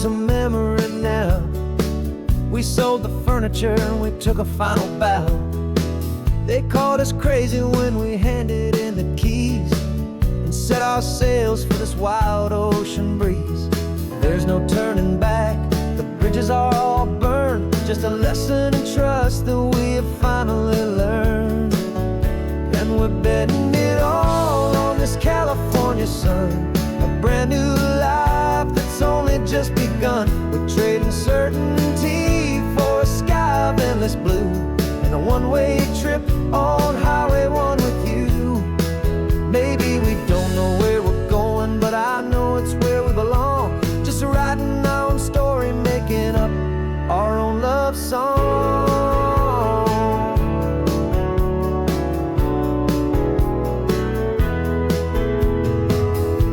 is a memory now. We sold the furniture and we took a final bow. They called us crazy when we handed in the keys and set our sails for this wild ocean breeze. There's no turning back, the bridges are all burned. Just a lesson in trust that we have finally learned. And we're betting it all on this California sun, a brand new life that's only just begun. We're trading certainty for a sky of endless blue, and a one-way trip on Highway 1 with you. Maybe we don't know where we're going, but I know it's where we belong. Just writing our own story, making up our own love song.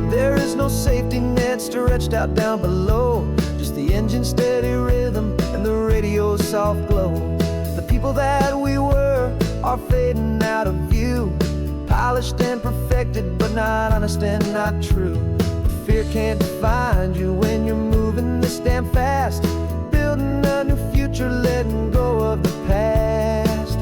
There is no safety net stretched out down below, just the engine's steady rhythm and the radio's soft glow. The people that we were are fading out of view, polished and perfected, but not honest and not true. Fear can't define you when you're moving this damn fast, building a new future, letting go of the past.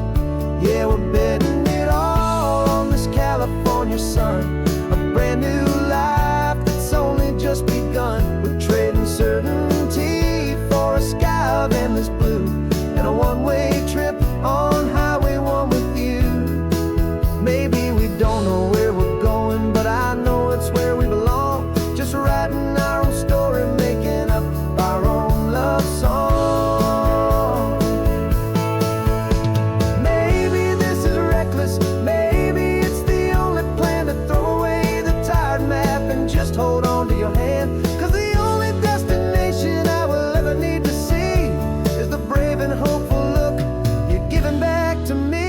Yeah, we're betting it all on this California sun, a brand new life that's only just begun. We're trading certainty for a sky of endless blue, and a one-way trip on Highway 1 with you. Maybe we don't know where we're going, but I know it's where we belong. Just writing our own story, making up our own love song. Maybe this is reckless, maybe it's the only plan to throw away the tired map and just hold on to your hand. Cause the only destination I will ever need to see is the brave and hopeful look you're giving back to me.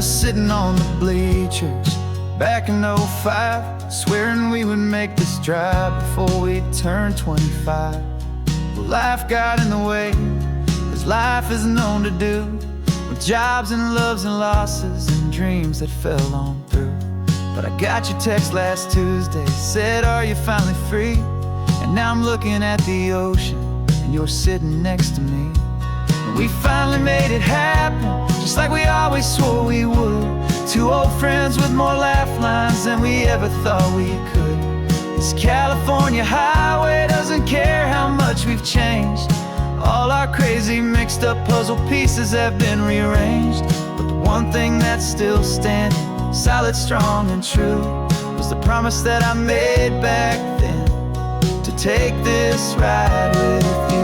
Sitting on the bleachers back in '05, swearing we would make this drive before we turned 25. Well, life got in the way, as life is known to do, with jobs and loves and losses and dreams that fell on through. But I got your text last Tuesday, said, are you finally free? And now I'm looking at the ocean and you're sitting next to me. And we finally made it happen, just like we always swore we would. Two old friends with more laugh lines than we ever thought we could. This California highway doesn't care how much we've changed. All our crazy mixed up puzzle pieces have been rearranged, but the one thing that's still standing, solid, strong and true, was the promise that I made back then, to take this ride with you.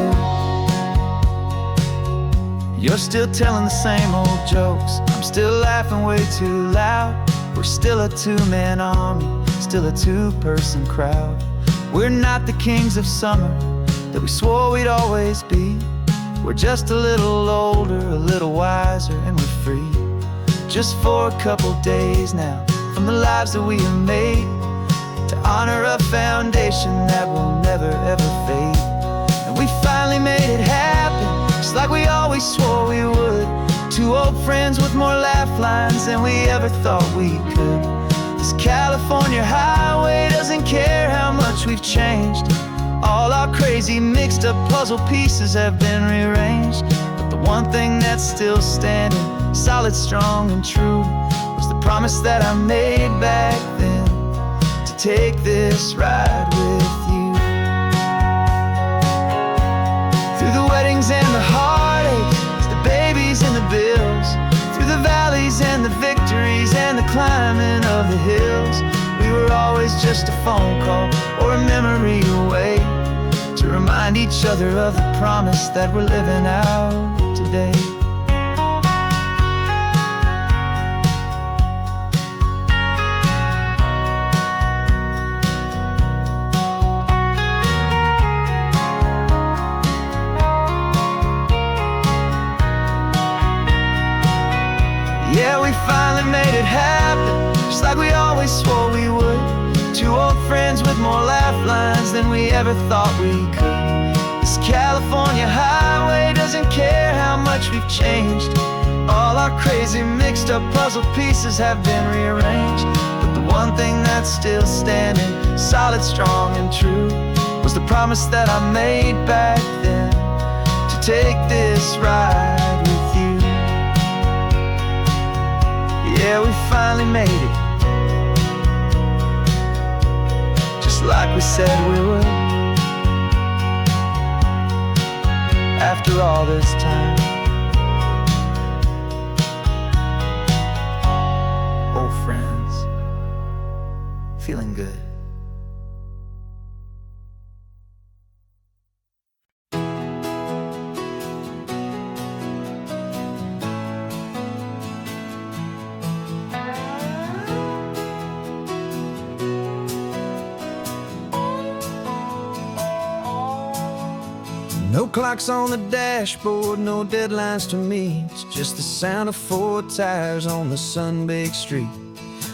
You're still telling the same old jokes, I'm still laughing way too loud. We're still a two-man army, still a two-person crowd. We're not the kings of summer that we swore we'd always be. We're just a little older, a little wiser, and we're free. Just for a couple days now, from the lives that we have made, to honor a foundation that will never ever fade. And we finally made it happen, just like we always swore we would. Two old friends with more laugh lines than we ever thought we could. This California highway doesn't care how much we've changed. All our crazy mixed up puzzle pieces have been rearranged. But the one thing that's still standing, solid, strong, and true, was the promise that I made back then, to take this ride with you. Through the weddings and the heartaches, the babies and the bills, through the valleys and the victories and the climbing of the hills, we were always just a phone call or a memory away, to remind each other of the promise that we're living out today. Yeah, we finally made it happen, just like we always swore we would. Two old friends with more laugh lines than we ever thought we could. This California highway doesn't care how much we've changed. All our crazy mixed up puzzle pieces have been rearranged. But the one thing that's still standing, solid, strong, and true, was the promise that I made back then, to take this ride with you. Yeah, we finally made it, just like we said we would. After all this time, old friends, feeling good. No clocks on the dashboard, no deadlines to meet, it's just the sound of 4 tires on the sun-baked street.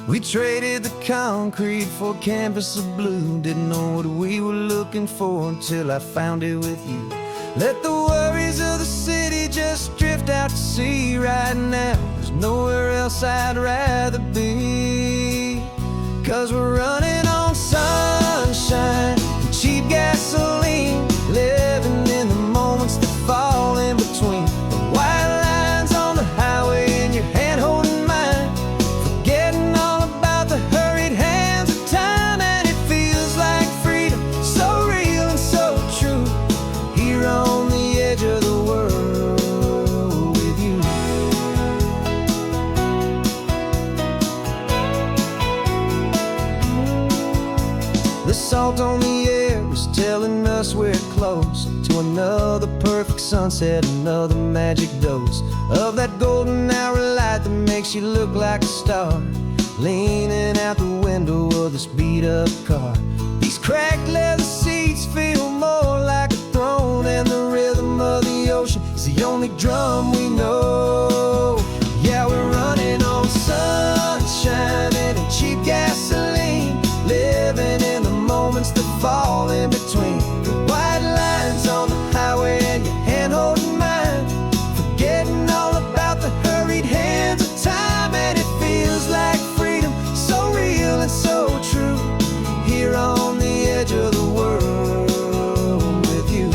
We traded the concrete for a canvas of blue, didn't know what we were looking for until I found it with you. Let the worries of the city just drift out to sea right now. There's nowhere else I'd rather be, 'cause we're running on sunshine and cheap gasoline, living in the moments that fall in between. The white lines on the highway and your hand holding mine, forgetting all about the hurried hands of time. And it feels like freedom, so real and so true, here on the edge of the world with you. The salt on the air is telling us we're close to another perfect sunset, another magic dose of that golden hour light that makes you look like a star, leaning out the window of this beat-up car. These cracked leather seats feel more like a throne, and the rhythm of the ocean is the only drum we know. Yeah, we're running on sunshine and cheap gasoline, living in the moments that fall in between. The white lines on the highway and your hand holding mine, forgetting all about the hurried hands of time. And it feels like freedom, so real and so true, here on the edge of the world with you.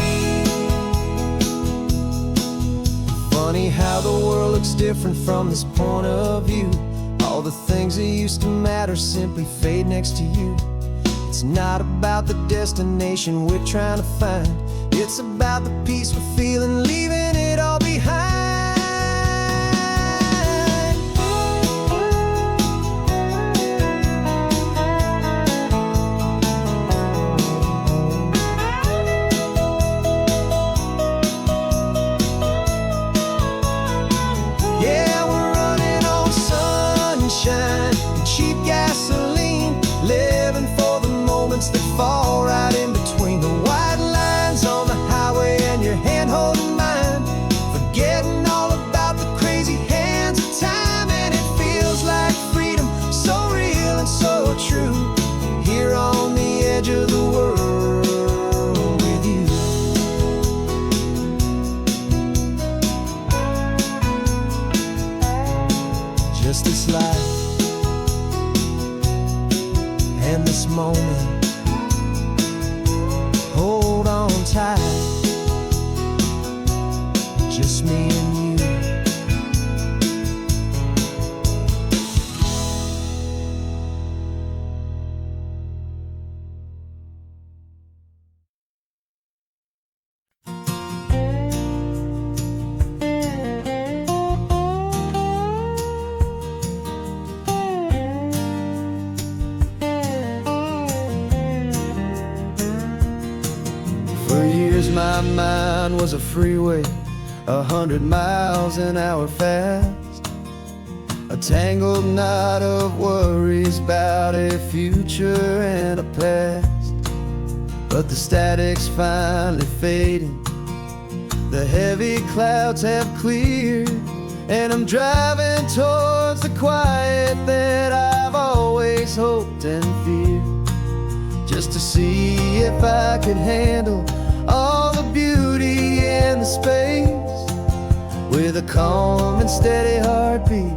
Funny how the world looks different from this point of view. All the things that used to matter simply fade next to you. It's not about the destination we're trying to find, it's about the peace we're feeling, leaving it all behind. Yeah, we're running on sunshine and cheap gasoline, living for the moments that fall right in between. The white lines on the highway and your hand holding mine, forgetting all about the crazy hands of time. And it feels like freedom, so real and so true, here on the edge of the world with you. just this life and this moment. Hold on tight, just me and you. For years my mind was a freeway, 100 miles an hour fast, a tangled knot of worries about a future and a past. But the static's finally fading, the heavy clouds have cleared, and I'm driving towards the quiet that I've always hoped and feared, just to see if I could handle all the beauty and the space, with a calm and steady heartbeat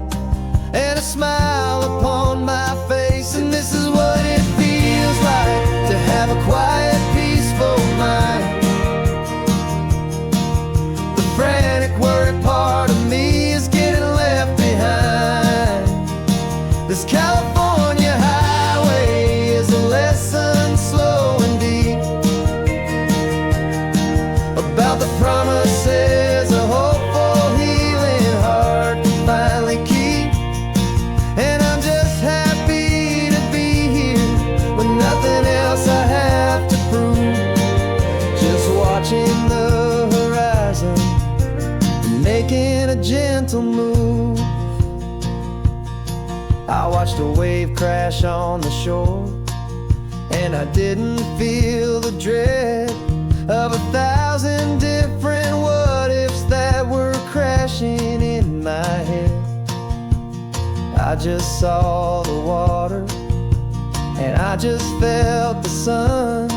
and a smile upon my face. And this is what it feels like to have a quiet, peaceful mind. The frantic, worried part of me is getting left behind. This California highway is a lesson slow and deep about the promises a hopeful, healing heart can finally keep. And I'm just happy to be here with nothing else I have to prove, just watching the horizon and making a gentle move. I watched a wave crash on the shore, and I didn't feel the dread of 1,000 different what-ifs that were crashing in my head. I just saw the water, and I just felt the sun.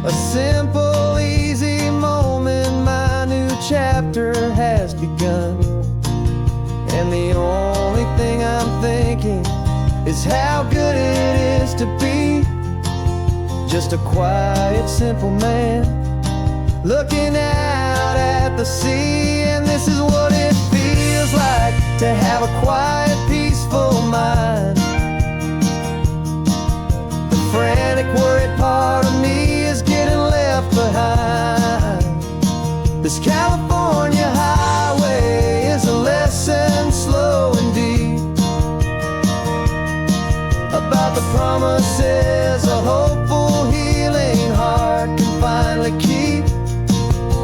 A simple, easy moment, my new chapter has begun. And the only thing I'm thinking is how good it is to be just a quiet, simple man looking out at the sea. And this is what it feels like to have a quiet, peaceful mind. The frantic, worried part of me is getting left behind. This California highway is a lesson slow and deep about the promises a hopeful, healing heart can finally keep.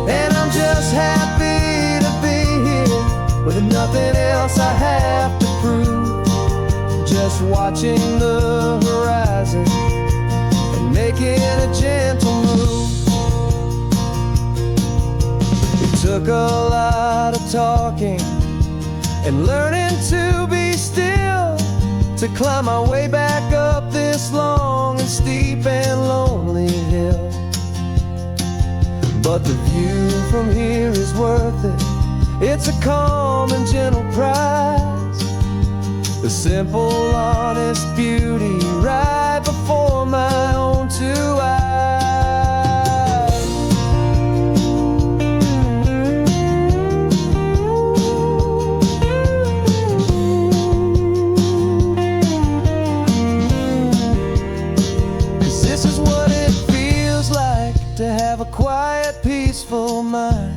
And I'm just happy to be here with nothing else I have to prove, just watching the horizon and making a gentle move. It took a lot of talking and learning to be still to climb my way back up this long and steep and lonely hill. But the view from here is worth it. It's a calm and gentle prize, the simple, honest beauty right before my own two eyes. 'Cause this is what it feels like to have a quiet, peaceful mind.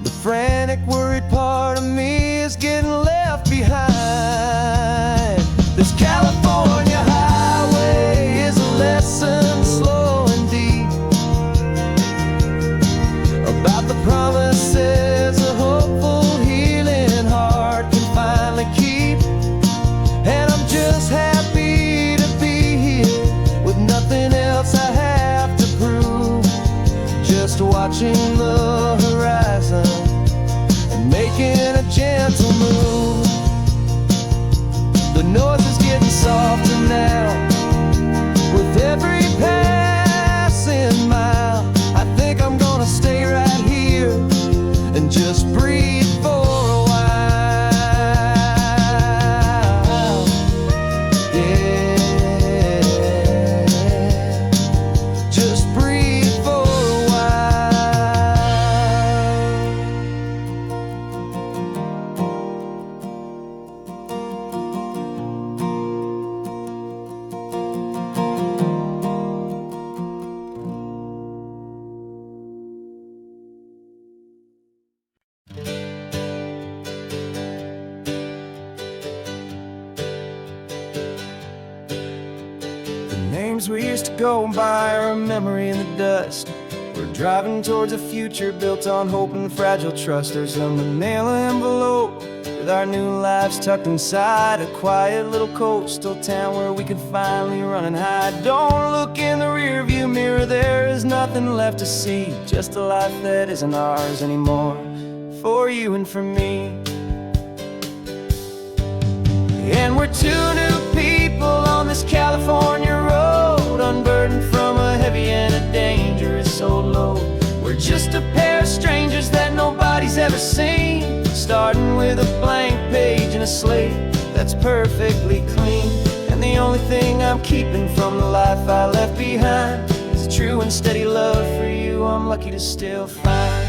The frantic, worried part of me is getting left behind. This California highway is a lesson slow and deep about the promises a hopeful, healing heart can finally keep. And I'm just happy to be here with nothing else I have to prove, just watching the horizon and making a gentle move. The noise is getting softer now with every passing mile. I think I'm gonna stay right here and just breathe for a while. dreams we used to go by are a memory in the dust. We're driving towards a future built on hope and fragile trust. There's a manila envelope with our new lives tucked inside, a quiet little coastal town where we could finally run and hide. Don't look in the rearview mirror, there is nothing left to see, just a life that isn't ours anymore, for you and for me. And we're two new people on this California road, unburdened from a heavy and a dangerous old load. We're just a pair of strangers that nobody's ever seen, starting with a blank page and a slate that's perfectly clean. And the only thing I'm keeping from the life I left behind is a true and steady love for you I'm lucky to still find.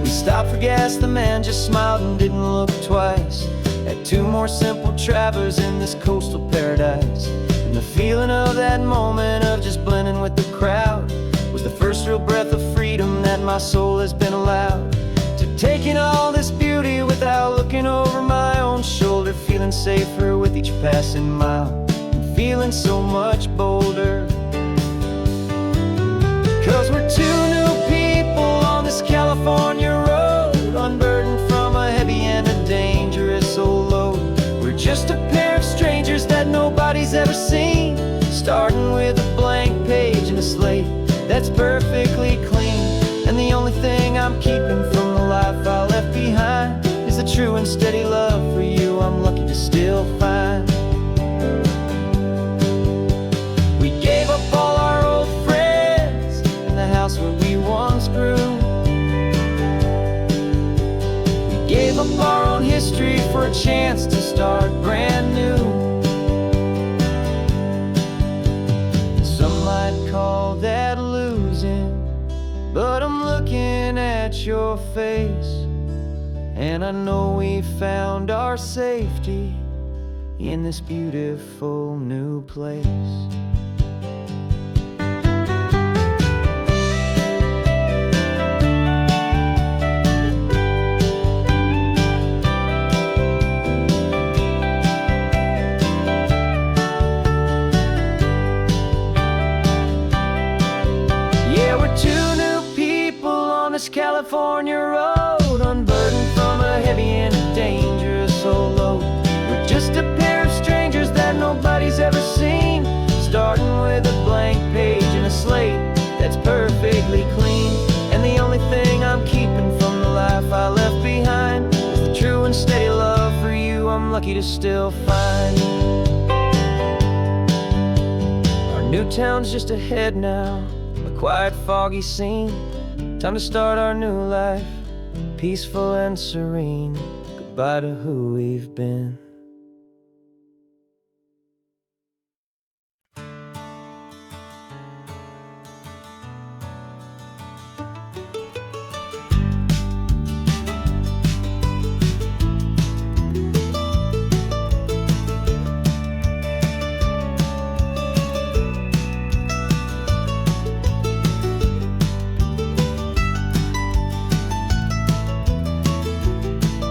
We stopped for gas, the man just smiled and didn't look twice. Had two more simple travelers in this coastal paradise. And the feeling of that moment of just blending with the crowd was the first real breath of freedom that my soul has been allowed to take in all this beauty without looking over my own shoulder, feeling safer with each passing mile and feeling so much bolder. 'Cause we're two new people on this California road, unburdened from a heavy and a dangerous old load. We're just a pair of strangers that nobody's ever seen, starting with a blank page and a slate that's perfectly clean. And the only thing I'm keeping from the life I left behind is a true and steady love for you I'm lucky to still find. We gave up all our old friends and the house where we once grew. We gave up our own history for a chance to start brand new. Some might call that losing, but I'm looking at your face, and I know we found our safety in this beautiful new place. California road, unburdened from a heavy and a dangerous old load. We're just a pair of strangers that nobody's ever seen, starting with a blank page and a slate that's perfectly clean. And the only thing I'm keeping from the life I left behind is the true and steady love for you I'm lucky to still find. Our new town's just ahead now, a quiet foggy scene. Time to start our new life, peaceful and serene. Goodbye to who we've been.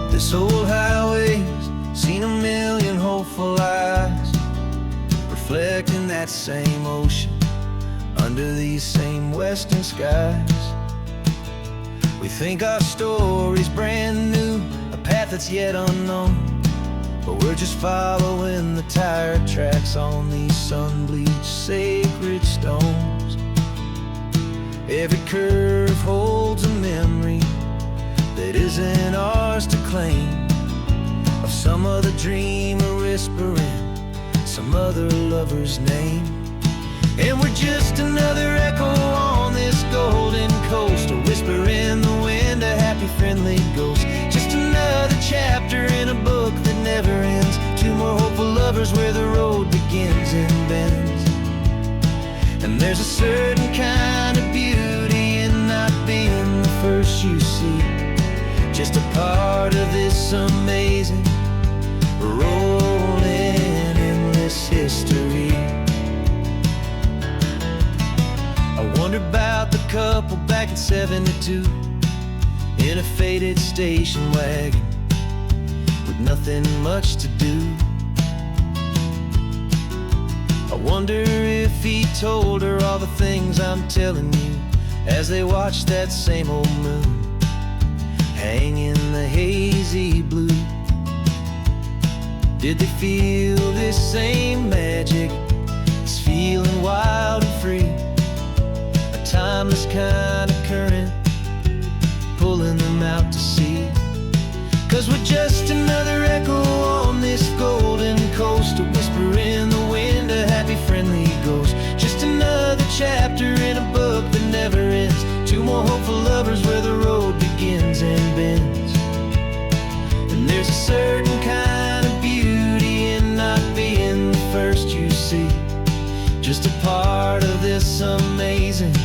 This old highway's seen a million hopeful eyes, reflecting that same ocean under these same western skies. We think our story's brand new, a path that's yet unknown, but we're just following the tire tracks on these sun-bleached sacred stones. Every curve holds a memory that isn't ours to claim, of some other dreamer whispering some other lover's name. And we're just another echo on this golden coast, a whisper in the wind, a happy friendly ghost. Just another chapter in a book that never ends, two more hopeful lovers where the road begins and bends. And there's a certain kind of beauty in not being the first you see, just a part of this amazing rolling endless history. I wonder about the couple back in '72 in a faded station wagon with nothing much to do. wonder if he told her all the things I'm telling you, as they watched that same old moon hang in the hazy blue. Did they feel this same magic, this feeling wild and free, a timeless kind of current pulling them out to sea? 'Cause we're just another echo on this golden coast, a whisper in the wind, a happy friendly ghost. Just another chapter in a book that never ends, two more hopeful lovers where the road begins and bends. And there's a certain kind of beauty in not being the first you see, just a part of this amazing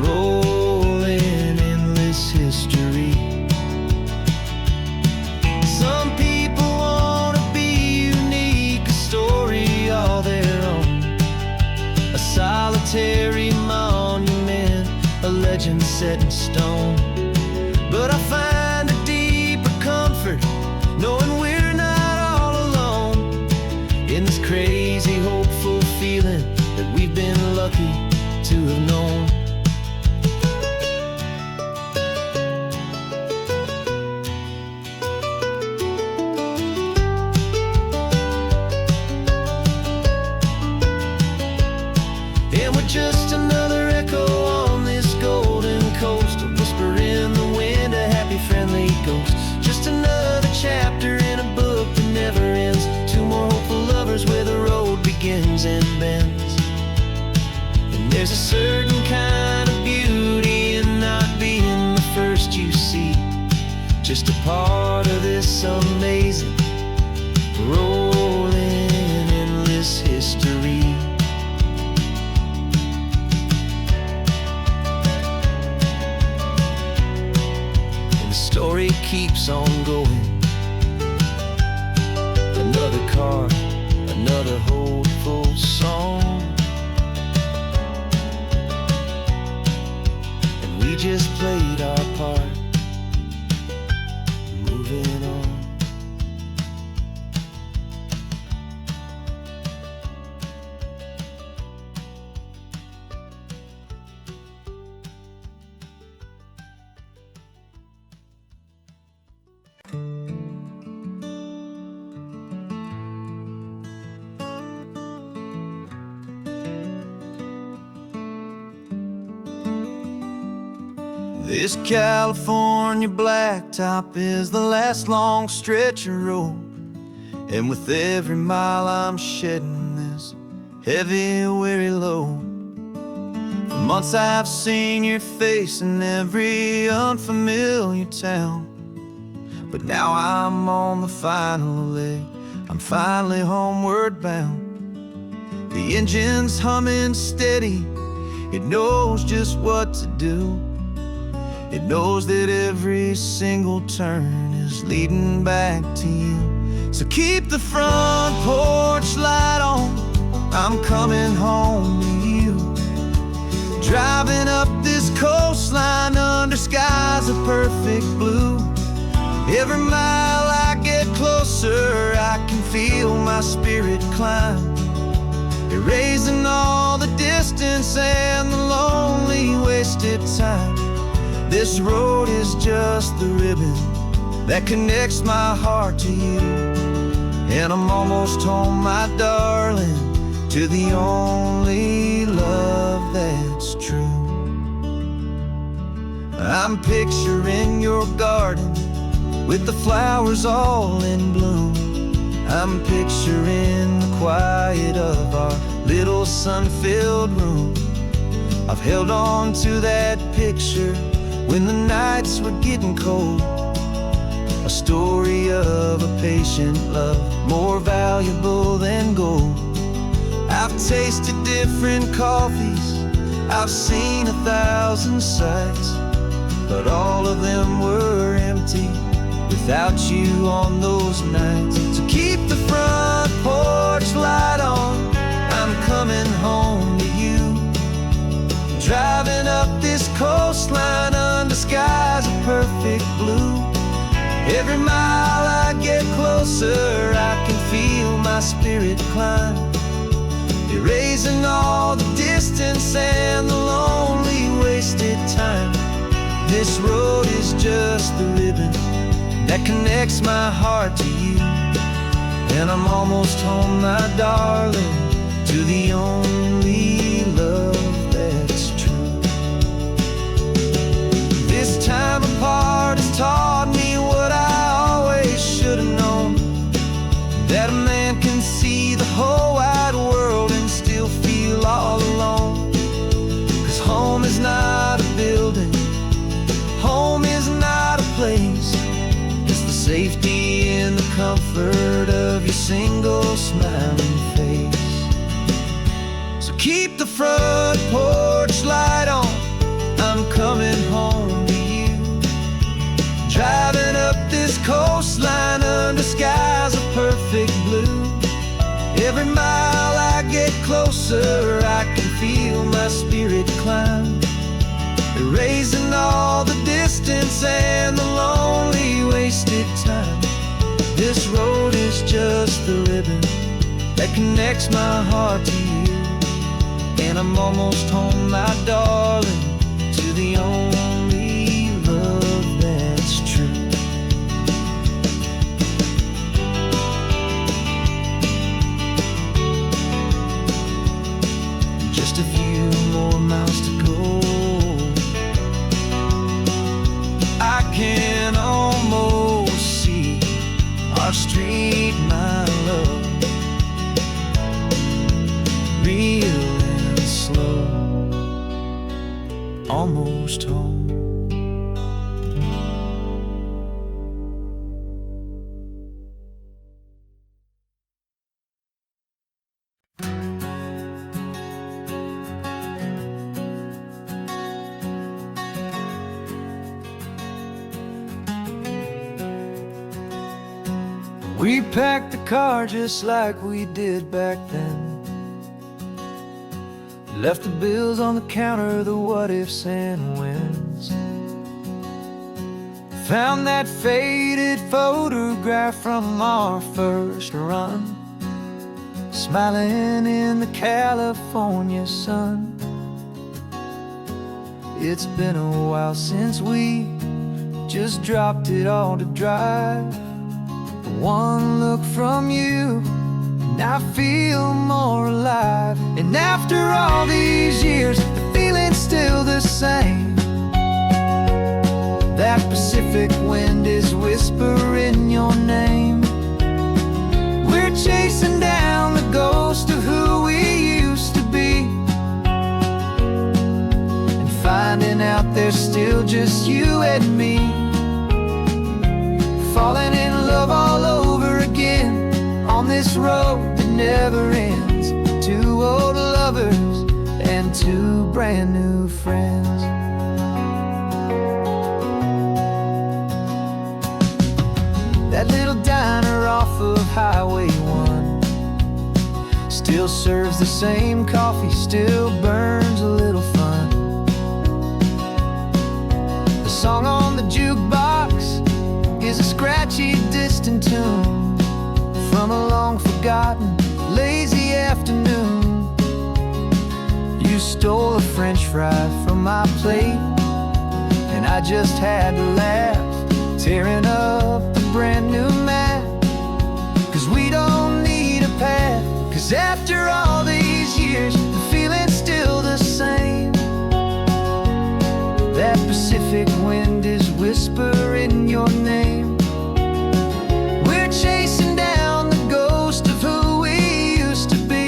rolling endless history. Some people want to be unique, a story all their own, a solitary monument, a legend set in stone. But I find a deeper comfort knowing we're not all alone in this crazy, hopeful feeling that we've been lucky to have known. And we're just another echo on this golden coast, a whisper in the wind, a happy friendly ghost. Just another chapter in a book that never ends, two more hopeful lovers where the road begins and bends. And there's a certain kind of beauty in not being the first you see, just a part of this amazing rolling endless history. Story keeps on going, another card, another hopeful song, and we just played our part, moving on. This California blacktop is the last long stretch of road, and with every mile I'm shedding this heavy, weary load. For months I've seen your face in every unfamiliar town, but now I'm on the final leg, I'm finally homeward bound. The engine's humming steady, it knows just what to do. It knows that every single turn is leading back to you. So keep the front porch light on, I'm coming home to you. Driving up this coastline under skies of perfect blue. Every mile I get closer, I can feel my spirit climb, erasing all the distance and the lonely wasted time. This road is just the ribbon that connects my heart to you, and I'm almost home, my darling, to the only love that's true. I'm picturing your garden with the flowers all in bloom. I'm picturing the quiet of our little sun-filled room. I've held on to that picture when the nights were getting cold, a story of a patient love, more valuable than gold. I've tasted different coffees, I've seen 1,000 sights, but all of them were empty without you on those nights. So keep the front porch light on, I'm coming home to you. Driving up this coastline under skies of perfect blue. Every mile I get closer, I can feel my spirit climb, erasing all the distance and the lonely wasted time. This road is just the ribbon that connects my heart to you, and I'm almost home, my darling, to the only love that's true. This time apart has taught me what I always should have known, that a man can see the whole wide world and still feel all alone. 'Cause home is not a building, home is not a place, it's the safety and the comfort of your single smiling face. So keep the front porch light on, I'm coming home to you. Driving up this coastline under skies of perfect blue. Every mile I get closer, I can feel my spirit climb, erasing all the distance and the lonely wasted time. This road is just the ribbon that connects my heart to you, and I'm almost home, my darling, to the only love that's true. Just a few more miles to go, I can almost see our street, my love, real and slow, almost home. We packed the car just like we did back then, left the bills on the counter, the what-ifs and whens. Found that faded photograph from our first run, smiling in the California sun. It's been a while since we just dropped it all to drive. One look from you and I feel more alive. And after all these years, the feeling's still the same. That Pacific wind is whispering your name. We're chasing down the ghost of who we used to be, and finding out there's still just you and me. Falling in love all over again on this road that never ends. Two old lovers and two brand new friends. That little diner off of Highway 1 still serves the same coffee, still burns a little fun. The song on the jukebox is a scratchy, distant tune from a long-forgotten, lazy afternoon. You stole a French fry from my plate, and I just had to laugh, tearing up the brand new map. 'Cause we don't need a path, 'cause after all these years, the feeling's still the same. That Pacific wind is whispering your name. We're chasing down the ghost of who we used to be,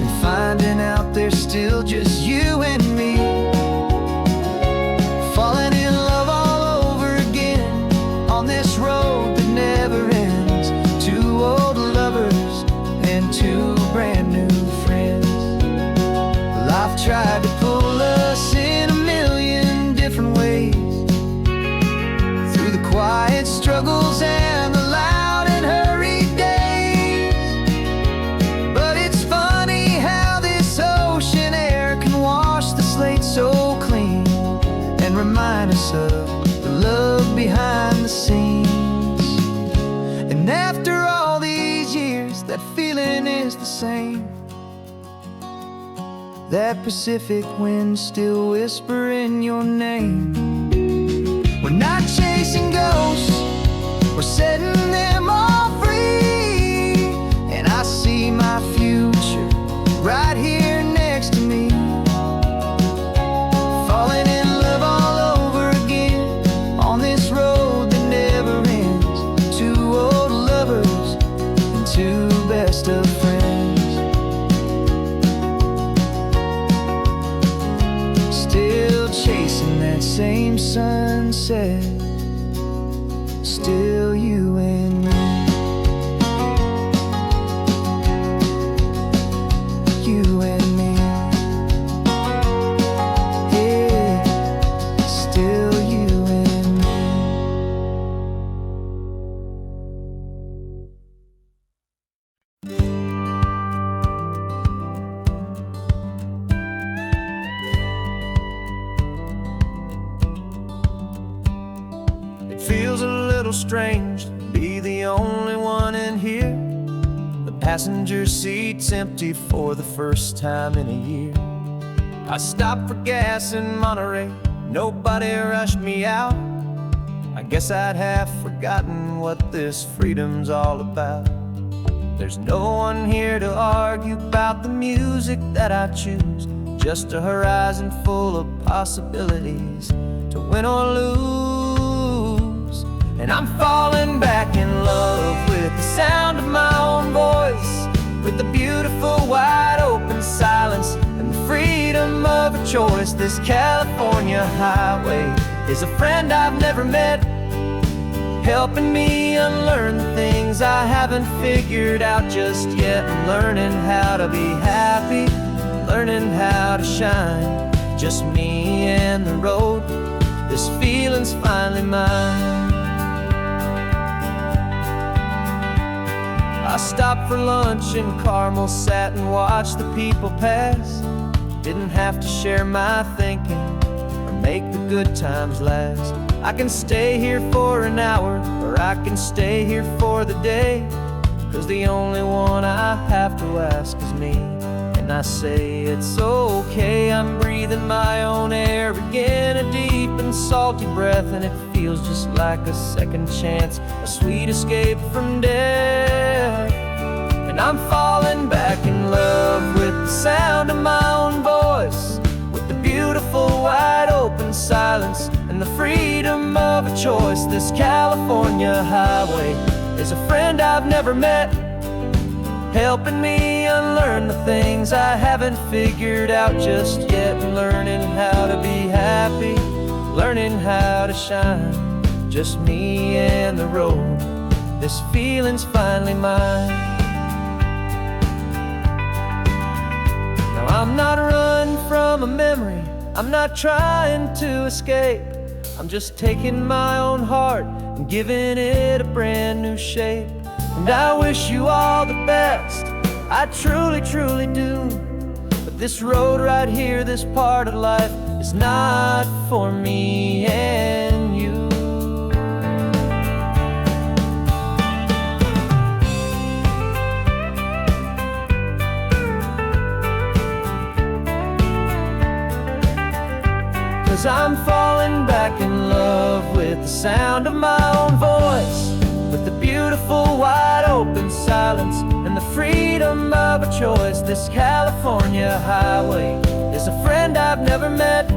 and finding out there's still just you and me. Falling in love all over again on this road that never ends. Two old lovers and two brand new friends. Life tried to pull us in a million different ways, through the quiet struggles and the loud and hurried days. But it's funny how this ocean air can wash the slate so clean, and remind us of the love behind the scenes. And after all these years, that feeling feeling is the same. That Pacific wind still whispering your name. We're not chasing ghosts, we're setting them all free. And I see my future right here next to me, falling in love all over again on this road that never ends. Two old lovers and two best of friends, still chasing that same sunset. Still you and me, you and me. Yeah, still you and me. It feels a little strange to be the only one in here. The passenger seat's empty for the first time in a year. I stopped for gas in Monterey, nobody rushed me out. I guess I'd half forgotten what this freedom's all about. There's no one here to argue about the music that I choose, just a horizon full of possibilities to win or lose. And I'm falling back in love with the sound of my own voice, with the beautiful wide open silence and the freedom of a choice. This California highway is a friend I've never met, helping me unlearn the things I haven't figured out just yet. I'm learning how to be happy, learning how to shine, just me and the road. This feeling's finally mine. I stopped for lunch in Carmel, sat and watched the people pass. Didn't have to share my thinking or make the good times last. I can stay here for an hour, or I can stay here for the day, 'cause the only one I have to ask is me. And I say it's okay, I'm breathing my own air again, a deep and salty breath, and it feels just like a second chance, a sweet escape from death. And I'm falling back in love with the sound of my own voice, with the beautiful wide open silence and the freedom of a choice. This California highway is a friend I've never met, helping me unlearn the things I haven't figured out just yet. Learning how to be happy, learning how to shine, just me and the road. This feeling's finally mine. Now I'm not running from a memory, I'm not trying to escape. I'm just taking my own heart and giving it a brand new shape. And I wish you all the best, I truly, truly do. But this road right here, this part of life, is not for me and you. 'Cause I'm falling back in love with the sound of my own voice, with the beautiful wide open silence and the freedom of a choice. This California highway is a friend I've never met,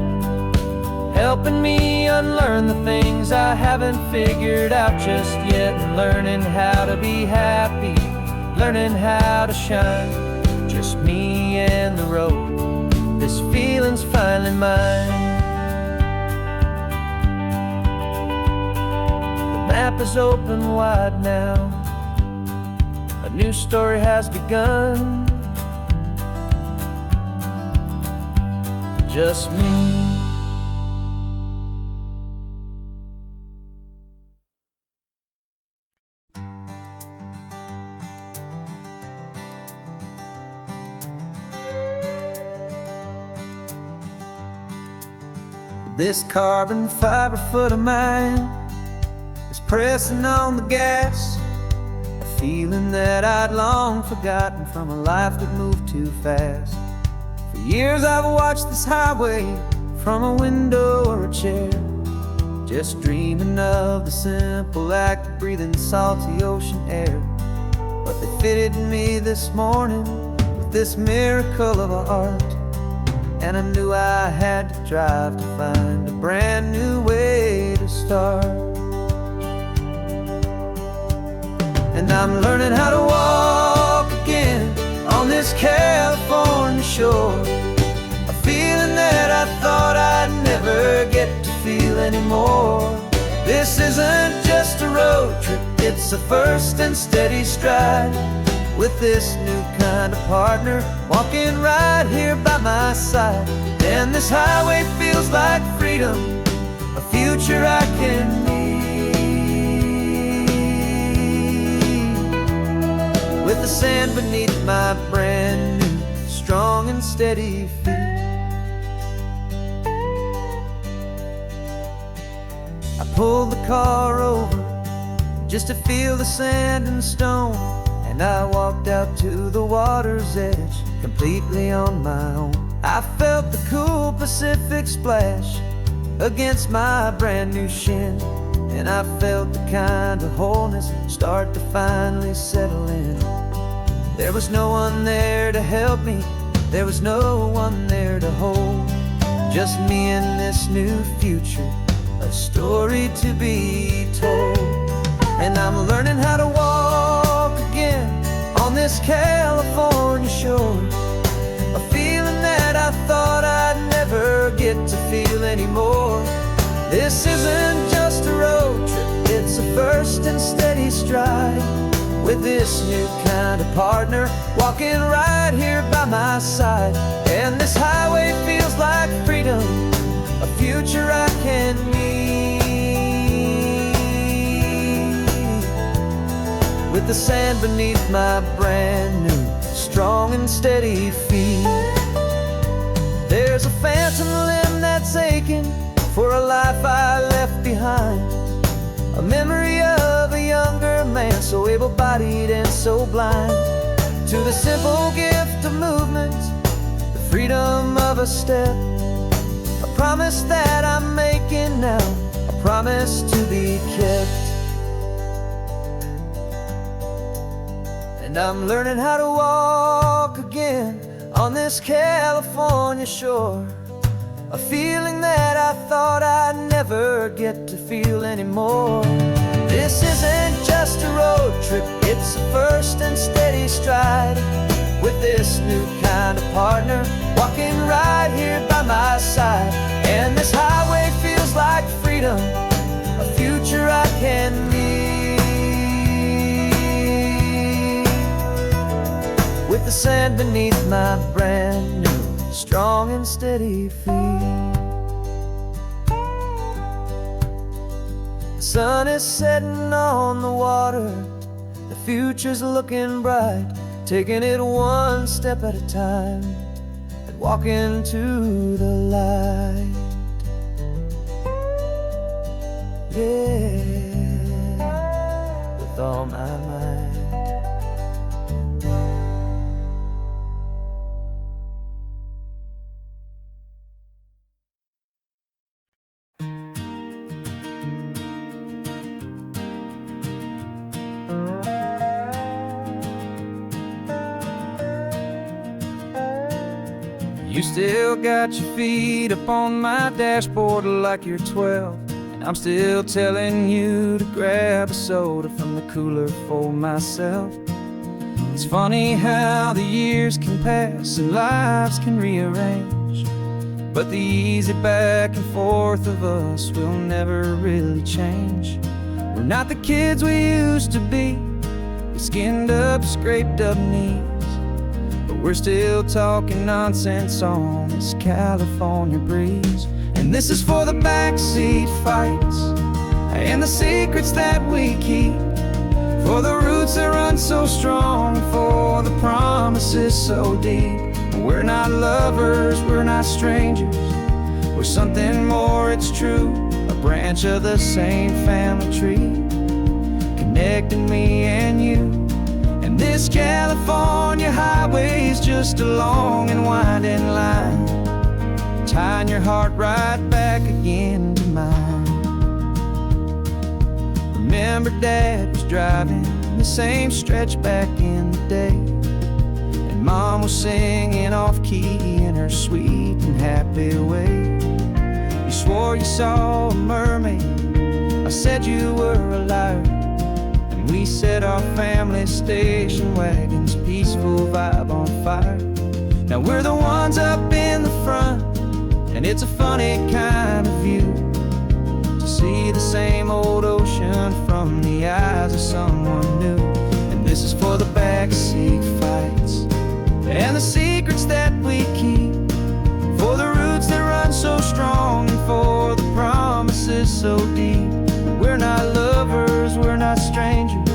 helping me unlearn the things I haven't figured out just yet. And learning how to be happy, learning how to shine, just me and the road. This feeling's finally mine. The map is open wide now, a new story has begun. Just me. This carbon fiber foot of mine is pressing on the gas, feeling that I'd long forgotten from a life that moved too fast. For years I've watched this highway from a window or a chair, just dreaming of the simple act of breathing salty ocean air. But they fitted me this morning with this miracle of art, and I knew I had to drive to find a brand new way to start. And I'm learning how to walk again on this California shore, a feeling that I thought I'd never get to feel anymore. This isn't just a road trip, it's a first and steady stride, with this new kind of partner walking right here by my side. And this highway feels like freedom, a future I can need, with the sand beneath my brand new, strong and steady feet. I pulled the car over just to feel the sand and stone, and I walked out to the water's edge completely on my own. I felt the cool Pacific splash against my brand new shin, and I felt the kind of wholeness start to finally settle in. There was no one there to help me, there was no one there to hold, just me and this new future, a story to be told. And I'm learning how to walk again on this California shore, a feeling that I thought I'd never get to feel anymore. This isn't just a road trip, it's a first and steady stride, with this new kind of partner walking right here by my side. And this highway feels like freedom, a future I can need, with the sand beneath my brand new, strong and steady feet. There's a phantom limb that's aching for a life I left behind, a memory of a younger man, so able-bodied and so blind, to the simple gift of movement, the freedom of a step, a promise that I'm making now, a promise to be kept. And I'm learning how to walk again on this California shore, a feeling that I thought I'd never get to feel anymore. This isn't just a road trip, it's a first and steady stride, with this new kind of partner walking right here by my side. And this highway feels like freedom, a future I can need, with the sand beneath my brand new, strong and steady feet. The sun is setting on the water, the future's looking bright, taking it one step at a time and walking to the light. Yeah, with all my might. You still got your feet up on my dashboard like you're 12, and I'm still telling you to grab a soda from the cooler for myself. It's funny how the years can pass and lives can rearrange, but the easy back and forth of us will never really change. We're not the kids we used to be, with skinned up, scraped up knees, but we're still talking nonsense on this California breeze. And this is for the backseat fights and the secrets that we keep, for the roots that run so strong, for the promises so deep. We're not lovers, we're not strangers, we're something more, it's true, a branch of the same family tree, connecting me and you. And this California highway is just a long and winding line, tying your heart right back again to mine. Remember Dad was driving the same stretch back in the day, and Mom was singing off-key in her sweet and happy way. You swore you saw a mermaid, I said you were a liar, and we set our family station wagon's peaceful vibe on fire. Now we're the ones up in the front, and it's a funny kind of view to see the same old ocean from the eyes of someone new. And this is for the backseat fights and the secrets that we keep, for the roots that run so strong and for the promises so deep. We're not lovers, we're not strangers,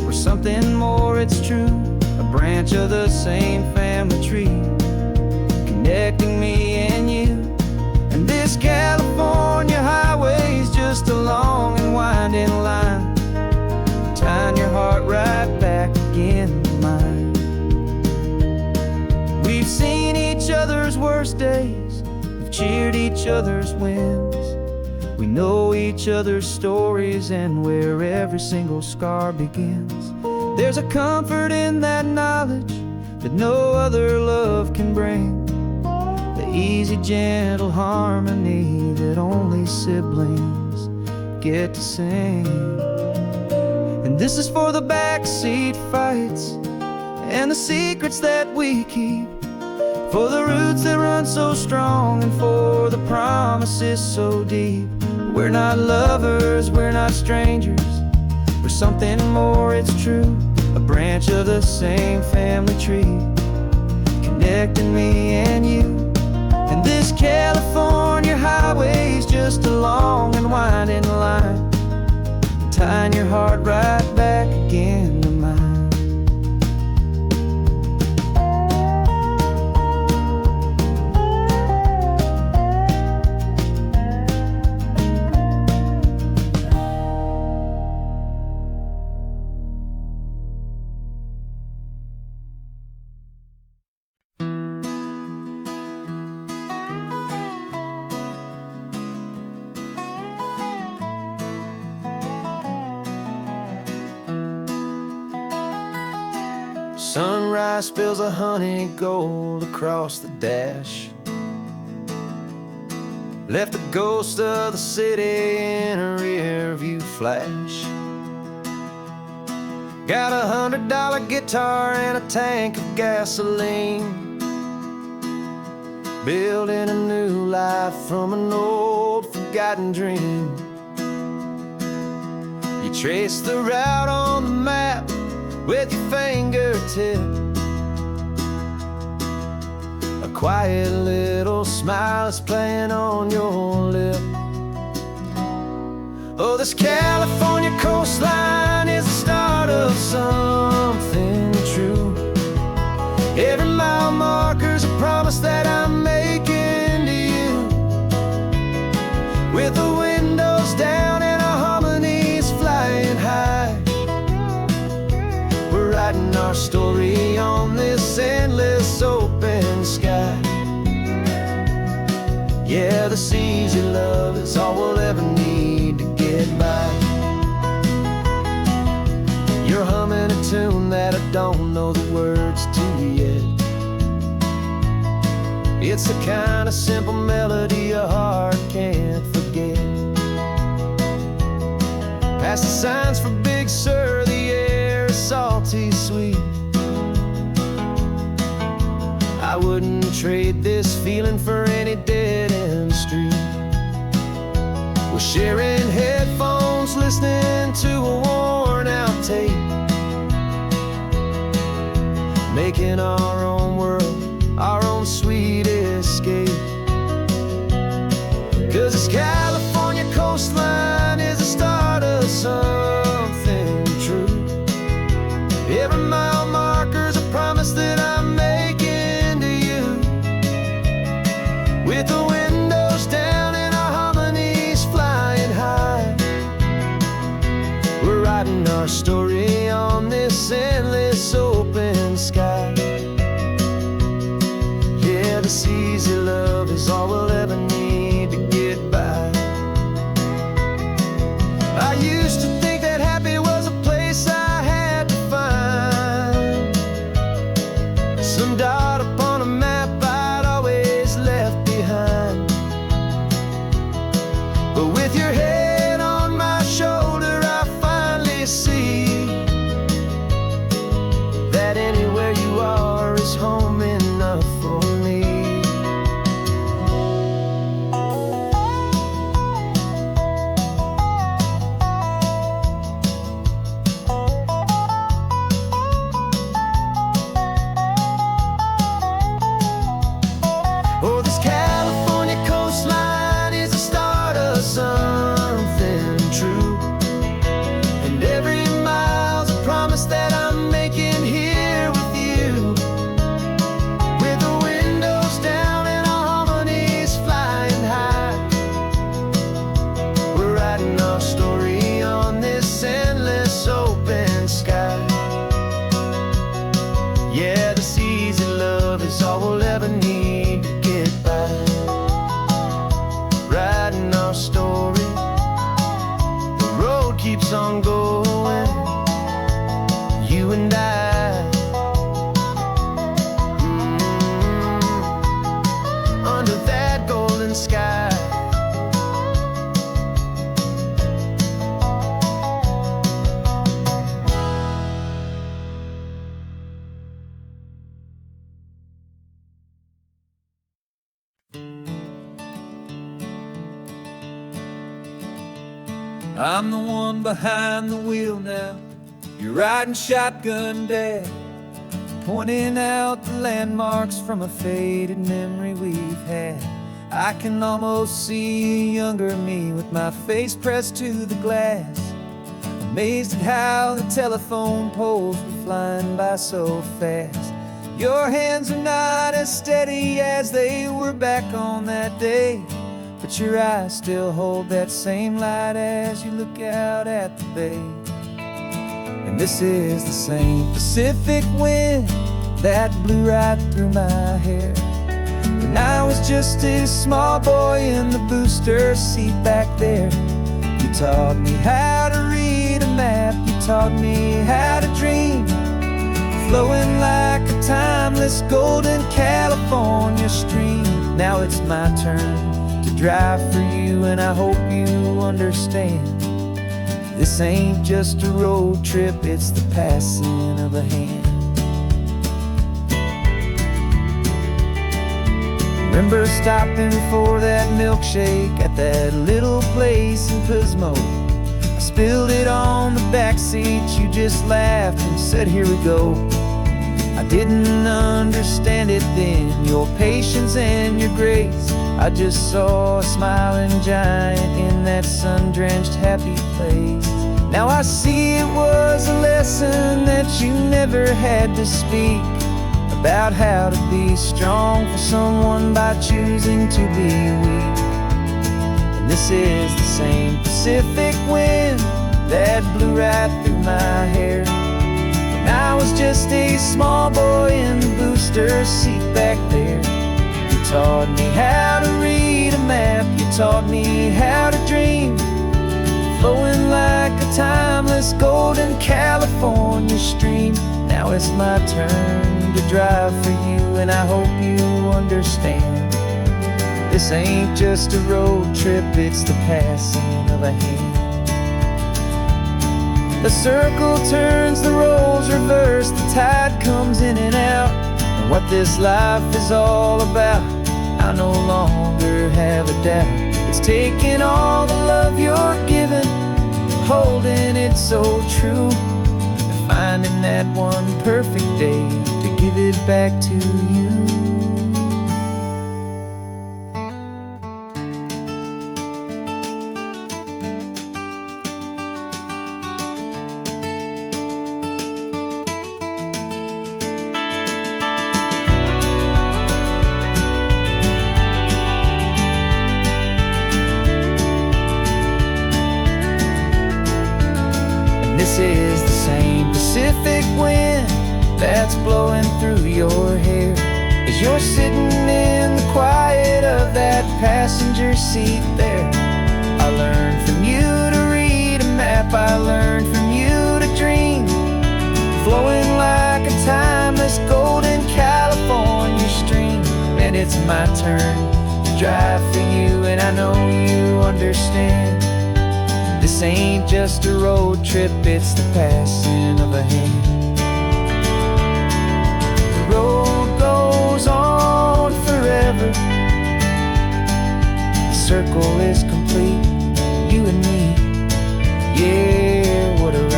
we're something more, it's true. A branch of the same family tree, connecting me and you. And this California highway is just a long and winding line, tying your heart right back again to mine. We've seen each other's worst days, we've cheered each other's wins. We know each other's stories and where every single scar begins. There's a comfort in that knowledge that no other love can bring, the easy, gentle harmony that only siblings get to sing. And this is for the backseat fights and the secrets that we keep, for the roots that run so strong and for the promises so deep. We're not lovers, we're not strangers, we're something more, it's true. A branch of the same family tree, connecting me and you. And this California highway is just a long and winding line, tying your heart right back again to mine. Sunrise spills a honey gold across the dash, left the ghost of the city in a rear view flash. Got $100 guitar and a tank of gasoline, building a new life from an old forgotten dream. You trace the route on the map with your fingertip, a quiet little smile is playing on your lip. Oh, this California coastline is the start of something true. Every mile marker's a promise that I'm making to you, with the windows down and our harmonies flying high. We're writing our story on this endless open sky. Yeah, the seas you love is all we'll ever need to get by. You're humming a tune that I don't know the words to yet. It's the kind of simple melody a heart can't forget. Past the signs for Big Sur, the air is salty sweet. I wouldn't trade this feeling for any dead-end street. We're sharing headphones, listening to a worn-out tape, making our own world, our own sweet escape. 'Cause this California coastline is the start of something true. Every mile marker's a promise that I'm making to you, with the windows down and our harmonies flying high. We're riding our our story on this endless open sky. Yeah, this easy love is all we'll ever need to get by. I used to think that happy was a place I had to find, some dot upon a map I'd always left behind. But with your head on my shoulder, I finally see that anywhere you are is home enough for me. Oh, this California coastline is the start of something true, and every mile's a promise that I'm making here with you. With the windows down and our harmonies flying high, we're writing our story on this endless open sky. Yeah, this easy love is all we'll ever need to get by. Writing our story, the road keeps on going, you and I. Under that golden sky. I'm the one behind the wheel now. You're riding shotgun, Dad, pointing out the landmarks from a faded memory we've had. I can almost see a younger me with my face pressed to the glass, amazed at how the telephone poles were flying by so fast. Your hands are not as steady as they were back on that day, but your eyes still hold that same light as you look out at the bay. And this is the same Pacific wind that blew right through my hair when I was just a small boy in the booster seat back there. You taught me how to read a map, you taught me how to dream, flowing like a timeless golden California stream. Now it's my turn to drive for you, and I hope you understand. This ain't just a road trip, it's the passing of a hand. Remember stopping for that milkshake at that little place in Pismo? I spilled it on the back seat, you just laughed and said, here we go. I didn't understand it then, your patience and your grace. I just saw a smiling giant in that sun-drenched happy place. Now I see it was a lesson that you never had to speak, about how to be strong for someone by choosing to be weak. And this is the same Pacific wind that blew right through my hair when I was just a small boy in the booster seat back there. You taught me how to read a map, you taught me how to dream, flowing like a timeless golden California stream. Now it's my turn to drive for you, and I hope you understand. This ain't just a road trip, it's the passing of a hand. The circle turns, the roles reverse, the tide comes in and out. And what this life is all about, I no longer have a doubt. It's taking all the love you're giving, holding it so true, and finding that one perfect day to give it back to you. This is that's blowing through your hair as you're sitting in the quiet of that passenger seat there. I learned from you to read a map, I learned from you to dream, flowing like a timeless golden California stream. And it's my turn to drive for you, and I know you understand. This ain't just a road trip, it's the passing of a hand. The road goes on forever, the circle is complete, you and me, yeah, what a ride.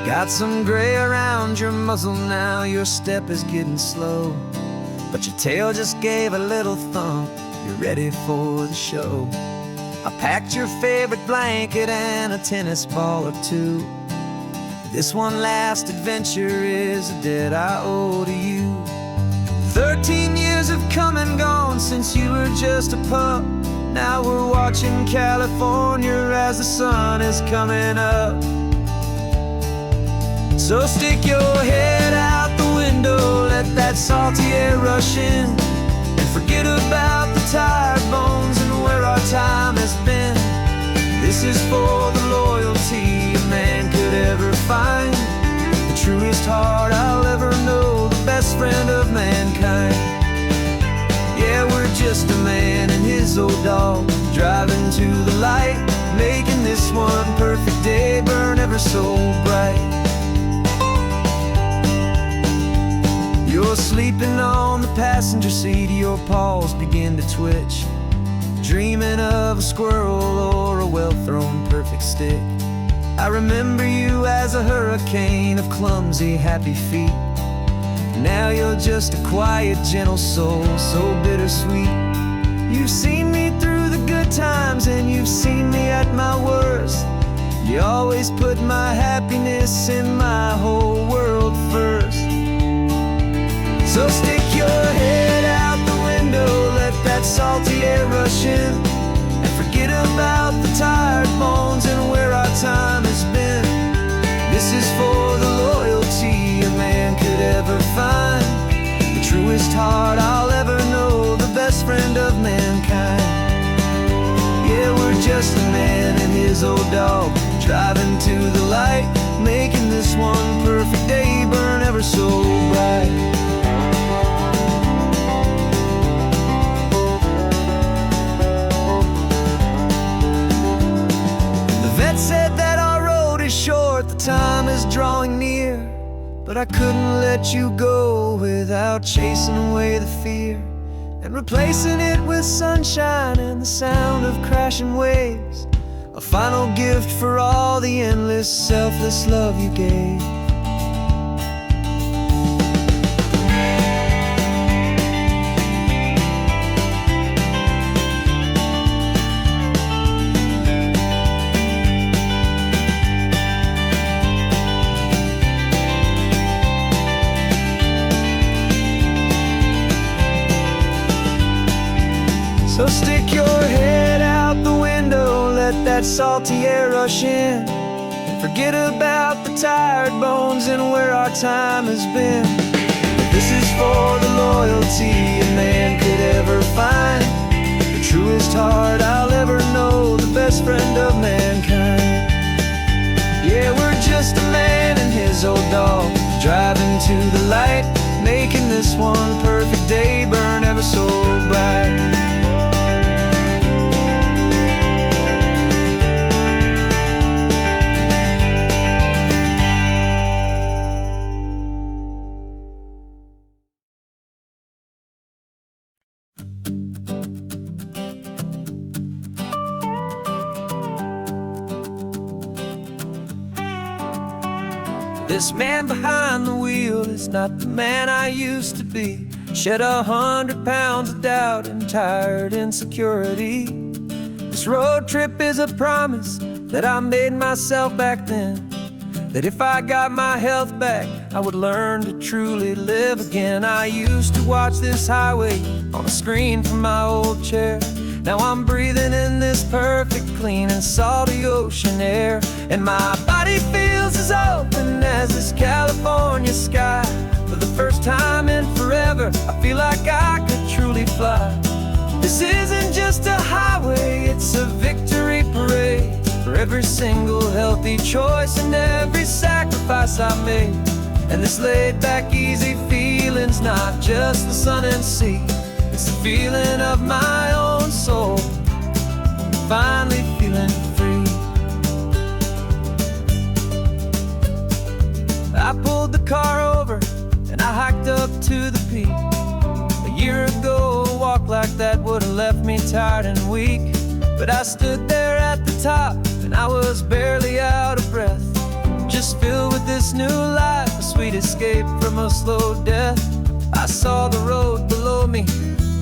Got some gray around your muzzle now, your step is getting slow, but your tail just gave a little thump, you're ready for the show. I packed your favorite blanket and a tennis ball or two. This one last adventure is a debt I owe to you. 13 years have come and gone since you were just a pup. Now we're watching California as the sun is coming up. So stick your head out the window, let that salty air rush in, and forget about the tired bones and where our time has been. This is for the loyalty a man could ever find, the truest heart I'll ever know, the best friend of mankind. Yeah, we're just a man and his old dog, driving to the light, making this one perfect day burn ever so bright. You're sleeping on the passenger seat, your paws begin to twitch, dreaming of a squirrel or a well-thrown perfect stick. I remember you as a hurricane of clumsy, happy feet. Now you're just a quiet, gentle soul, so bittersweet. You've seen me through the good times and you've seen me at my worst. You always put my happiness in my whole world first. So stick your head out the window, let that salty air rush in, and forget about the tired bones and where our time has been. This is for the loyalty a man could ever find, the truest heart I'll ever know, the best friend of mankind. Yeah, we're just a man and his old dog, driving to the light, making this one perfect day burn ever so bright. Said that our road is short, the time is drawing near, but I couldn't let you go without chasing away the fear and replacing it with sunshine and the sound of crashing waves, a final gift for all the endless, selfless love you gave. So stick your head out the window, let that salty air rush in, and forget about the tired bones and where our time has been. This is for the loyalty a man could ever find, the truest heart I'll ever know, the best friend of mankind. Yeah, we're just a man and his old dog, driving to the light, making this one perfect day burn ever so bright. This man behind the wheel is not the man I used to be. Shed 100 pounds of doubt and tired insecurity. This road trip is a promise that I made myself back then, that if I got my health back, I would learn to truly live again. I used to watch this highway on a screen from my old chair. Now I'm breathing in this perfect, clean and salty ocean air, and my body feels as open as this California sky. For the first time in forever, I feel like I could truly fly. This isn't just a highway, it's a victory parade for every single healthy choice and every sacrifice I made. And this laid-back, easy feeling's not just the sun and sea, it's the feeling of my own soul, finally feeling free. I pulled the car over and I hiked up to the peak. A year ago, a walk like that would have left me tired and weak, but I stood there at the top and I was barely out of breath, just filled with this new life, a sweet escape from a slow death. I saw the road below me,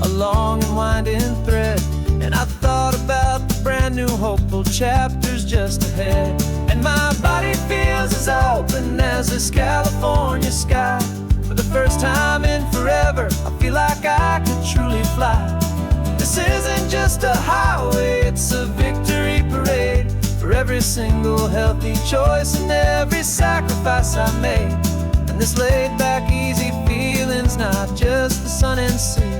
a long and winding thread, and I thought about the brand new hopeful chapters just ahead. And my body feels as open as this California sky. For the first time in forever, I feel like I could truly fly. This isn't just a highway, it's a victory parade for every single healthy choice and every sacrifice I made. And this laid-back, easy feeling's not just the sun and sea,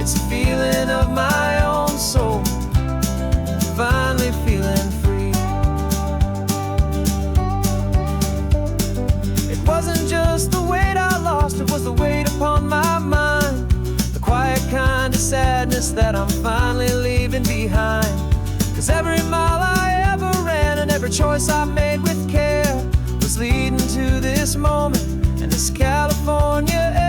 it's a feeling of my own soul, finally feeling free. It wasn't just the weight I lost, it was the weight upon my mind, the quiet kind of sadness that I'm finally leaving behind. 'Cause every mile I ever ran and every choice I made with care was leading to this moment and this California air.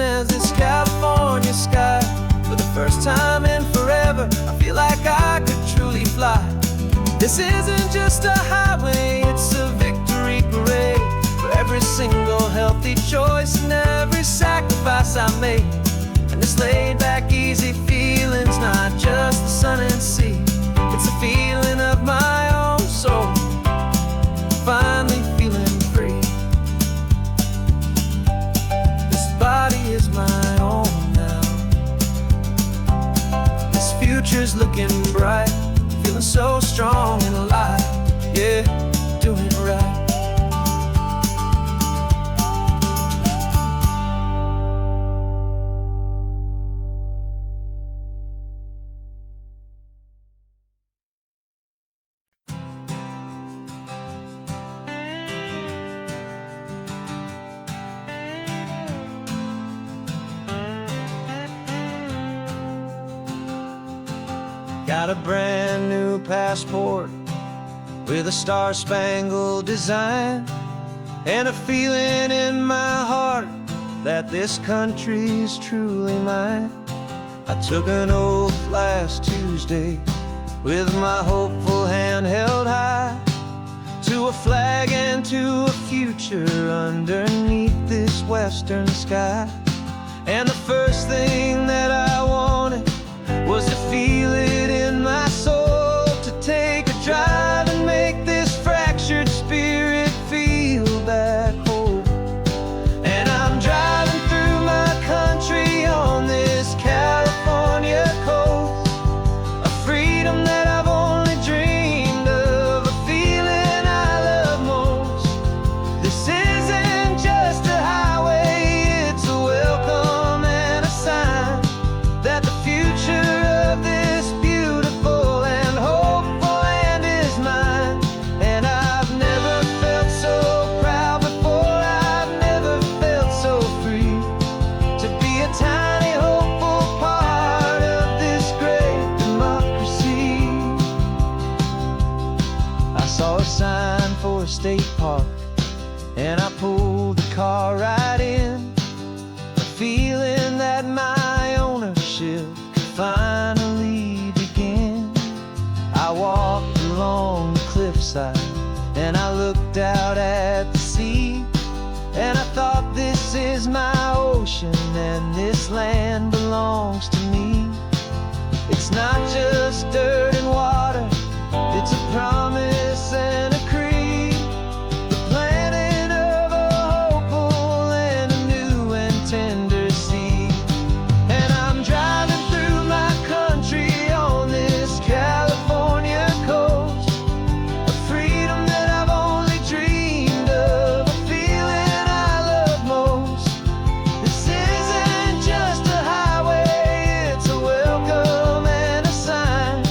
As this California sky. For the first time in forever, I feel like I could truly fly. This isn't just a highway, it's a victory parade for every single healthy choice and every sacrifice I made. And this laid-back, easy feeling's not just the sun and sea, it's a feeling of my own soul, finally feeling free. Body is my own now. This future's looking bright, feeling so strong and alive. Yeah, doing it right. Got a brand new passport with a star-spangled design, and a feeling in my heart that this country's truly mine. I took an oath last Tuesday with my hopeful hand held high, to a flag and to a future underneath this western sky. And the first thing that I wanted was to feel it in my soul, to take a drive and make this fractured spirit feel back home. And I'm driving through my country on this California coast, a freedom that I've only dreamed of, a feeling I love most. This isn't just a highway, it's a welcome and a sign that the future of this beautiful and hopeful land is mine. And I've never felt so proud before, I've never felt so free, to be a tiny hopeful part of this great democracy. I saw a sign for a state park and I pulled the car right in, the feeling that my ownership could finally begin. I walked along the cliffside and I looked out at the sea, and I thought, this is my ocean and this land belongs to me. It's not just dirt and water, it's a promise and a creed, the planting of a hopeful and a new and tender seed. And I'm driving through my country on this California coast, a freedom that I've only dreamed of, a feeling I love most. This isn't just a highway, it's a welcome and a sign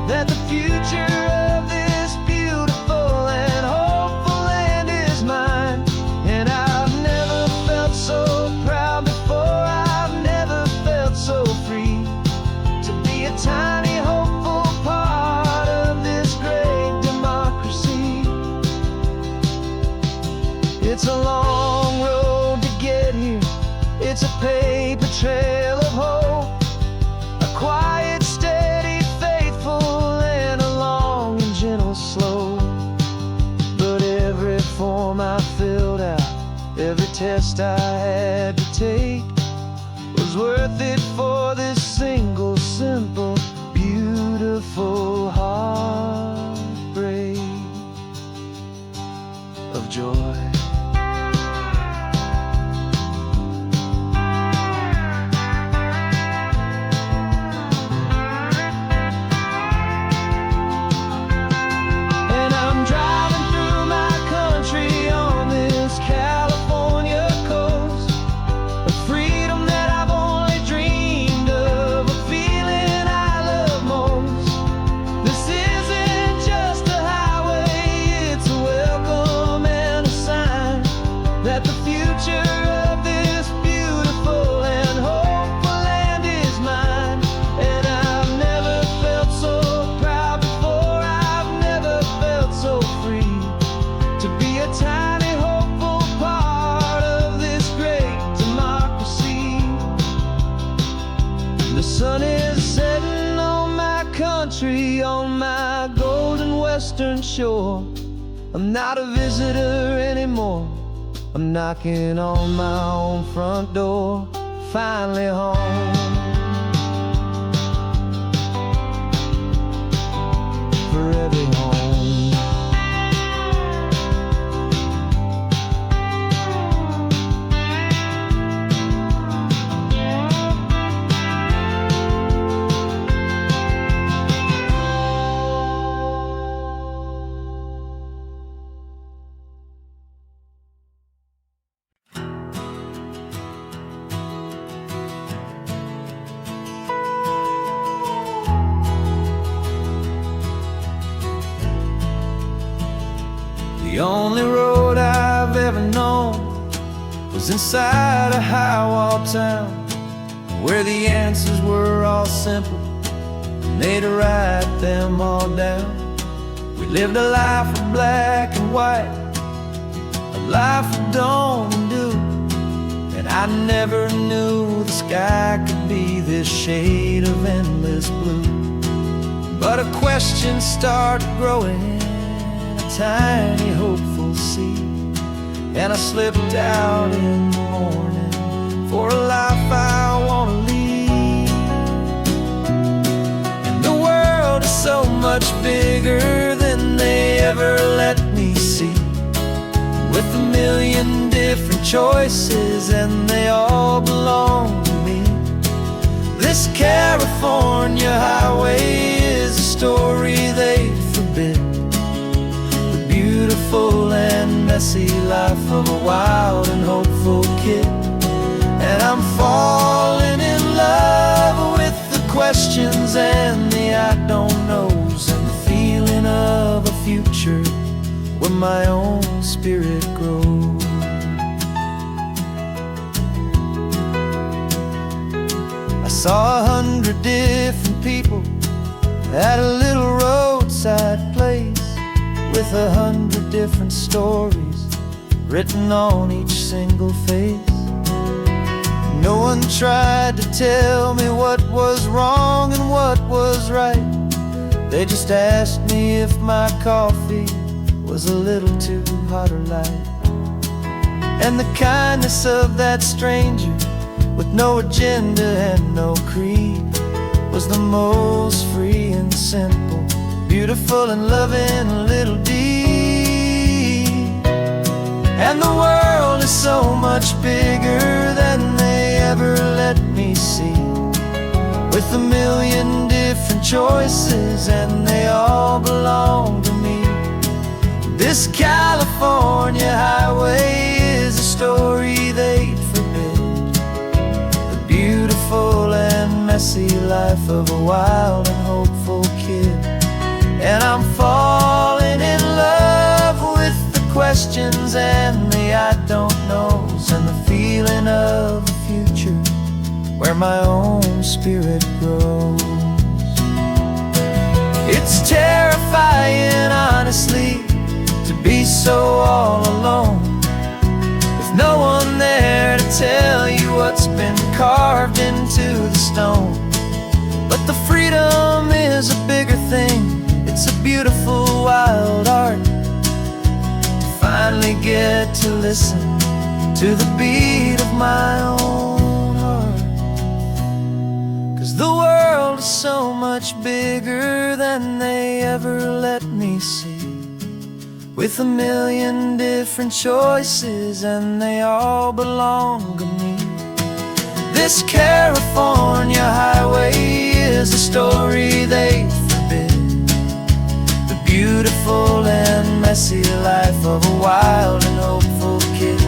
that the future of this beautiful and hopeful land is mine. And I've never felt so proud before, I've never felt so free to be a tiny hopeful part of this great democracy. It's a long road to get here, it's a paper trail of hope, a quiet, steady, faithful, and a long and gentle slope. But every form I filled out, every test I had to take, was worth it for this single, simple, beautiful heartbreak of joy. And I'm driving through my country on this California coast, a freedom that I've only dreamed of, a feeling I love most. This isn't just a highway, it's a welcome and a sign that the future of this beautiful and hopeful land is mine. And I've never felt so proud before, I've never felt so free to be a tiny hopeful part of this great democracy. The sun is setting on my country, on my golden western shore. I'm not a visitor anymore, I'm knocking on my own front door, finally home. For every home. The only road I've ever known was inside a high-wall town, where the answers were all simple and they'd write them all down. We lived a life of black and white, a life of dawn and dew, and I never knew the sky could be this shade of endless blue. But a question started growing, tiny hopeful seed, and I slipped out in the morning for a life I want to lead. And the world is so much bigger than they ever let me see, with a million different choices and they all belong to me. This California highway is a story they forbid, beautiful and messy life of a wild and hopeful kid. And I'm falling in love with the questions and the I don't knows, and the feeling of a future where my own spirit grows. I saw 100 different people at a little roadside place, with 100 different stories written on each single face. No one tried to tell me what was wrong and what was right. They just asked me if my coffee was a little too hot or light. And the kindness of that stranger, with no agenda and no creed, was the most free and simple, beautiful and loving little deed. And the world is so much bigger than they ever let me see, with a million different choices and they all belong to me. This California highway is a story they'd forbid, the beautiful and messy life of a wild and hopeful kid. And I'm falling in love with the questions and the I don't knows, and the feeling of the future where my own spirit grows. It's terrifying, honestly, to be so all alone, with no one there to tell you what's been carved into the stone. But the freedom is a bigger thing. It's a beautiful wild art to finally get to listen to the beat of my own heart. 'Cause the world is so much bigger than they ever let me see, with a million different choices and they all belong to me. This California highway is a story they forbid, the beautiful and messy life of a wild and hopeful kid.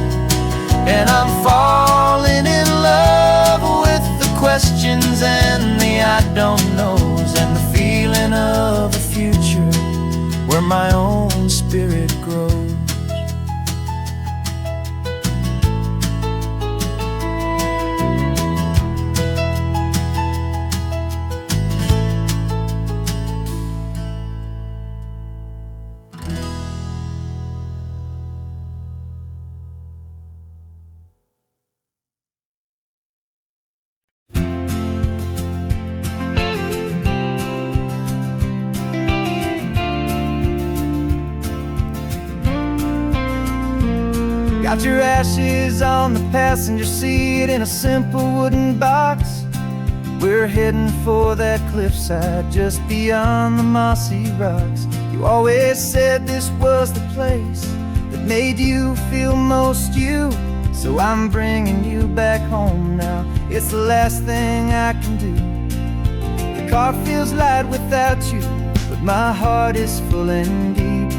And I'm falling in love with the questions and the I don't knows, and the feeling of the future where my own spirit grows. Got your ashes on the passenger seat in a simple wooden box. We're heading for that cliffside just beyond the mossy rocks. You always said this was the place that made you feel most you, so I'm bringing you back home now. It's the last thing I can do. The car feels light without you, but my heart is full and deep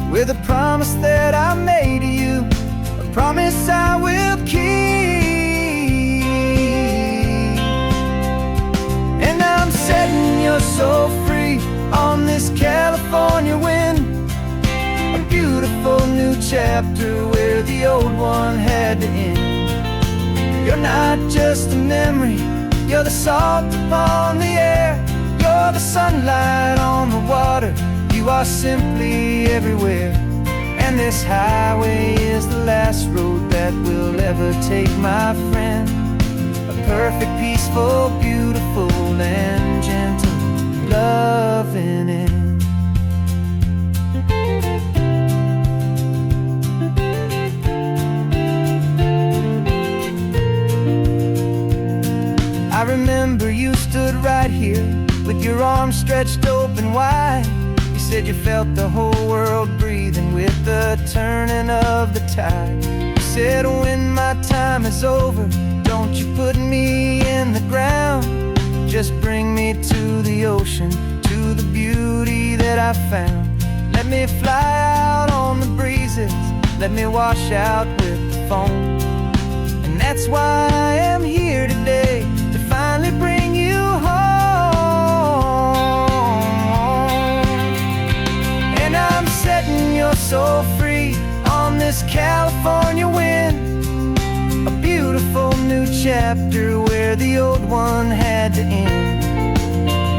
with a promise that I made to you, promise I will keep. And I'm setting your soul free on this California wind, a beautiful new chapter where the old one had to end. You're not just a memory, you're the salt upon the air, you're the sunlight on the water, you are simply everywhere. And this highway is the last road that we'll ever take, my friend. A perfect, peaceful, beautiful, and gentle loving end. I remember you stood right here with your arms stretched open wide. You said you felt the whole world breathing with the turning of the tide. You said when my time is over, don't you put me in the ground, just bring me to the ocean, to the beauty that I found. Let me fly out on the breezes, let me wash out with the foam. And that's why I am here today, to finally bring you home. And I'm setting your soul free on this California wind, a beautiful new chapter where the old one had to end.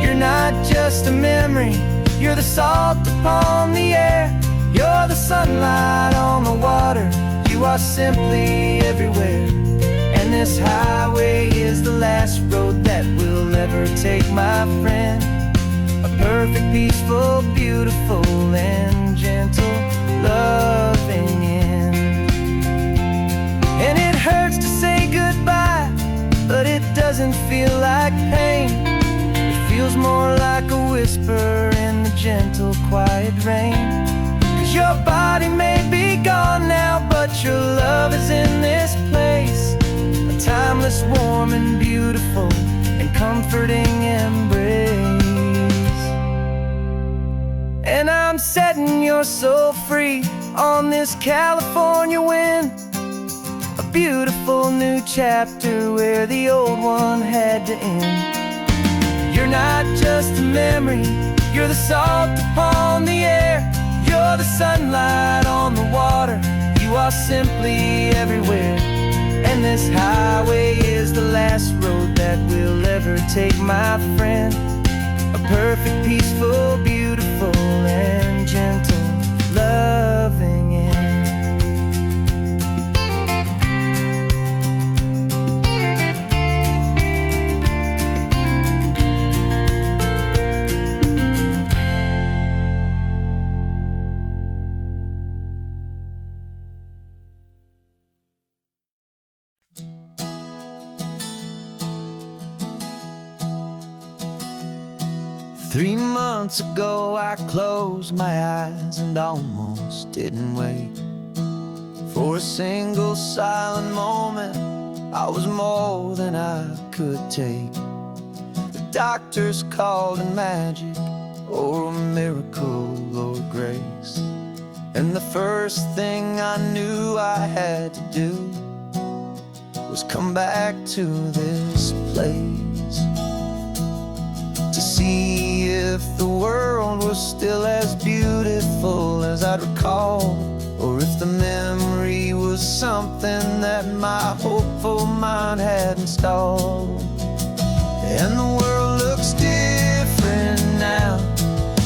You're not just a memory, you're the salt upon the air, you're the sunlight on the water, You are simply everywhere, and this highway is the last road that will ever take, my friend. A perfect, peaceful, beautiful, and gentle, loving end. And it hurts to say goodbye, but it doesn't feel like pain. It feels more like a whisper in the gentle, quiet rain. 'Cause your body may be gone now, but your love is in this place. A timeless, warm, and beautiful, and comforting embrace. And I'm setting your soul free on this California wind. A beautiful new chapter where the old one had to end. You're not just a memory, you're the salt upon the air. You're the sunlight on the water. You are simply everywhere. And this highway is the last road that we'll ever take, my friend. A perfect, peaceful, beautiful, and gentle, loving end. 3 months ago I closed my eyes and almost didn't wake. For a single silent moment, I was more than I could take. The doctors called it magic, or a miracle, or grace. And the first thing I knew I had to do was come back to this place, to see if the world was still as beautiful as I'd recall, or if the memory was something that my hopeful mind had installed. And the world looks different now,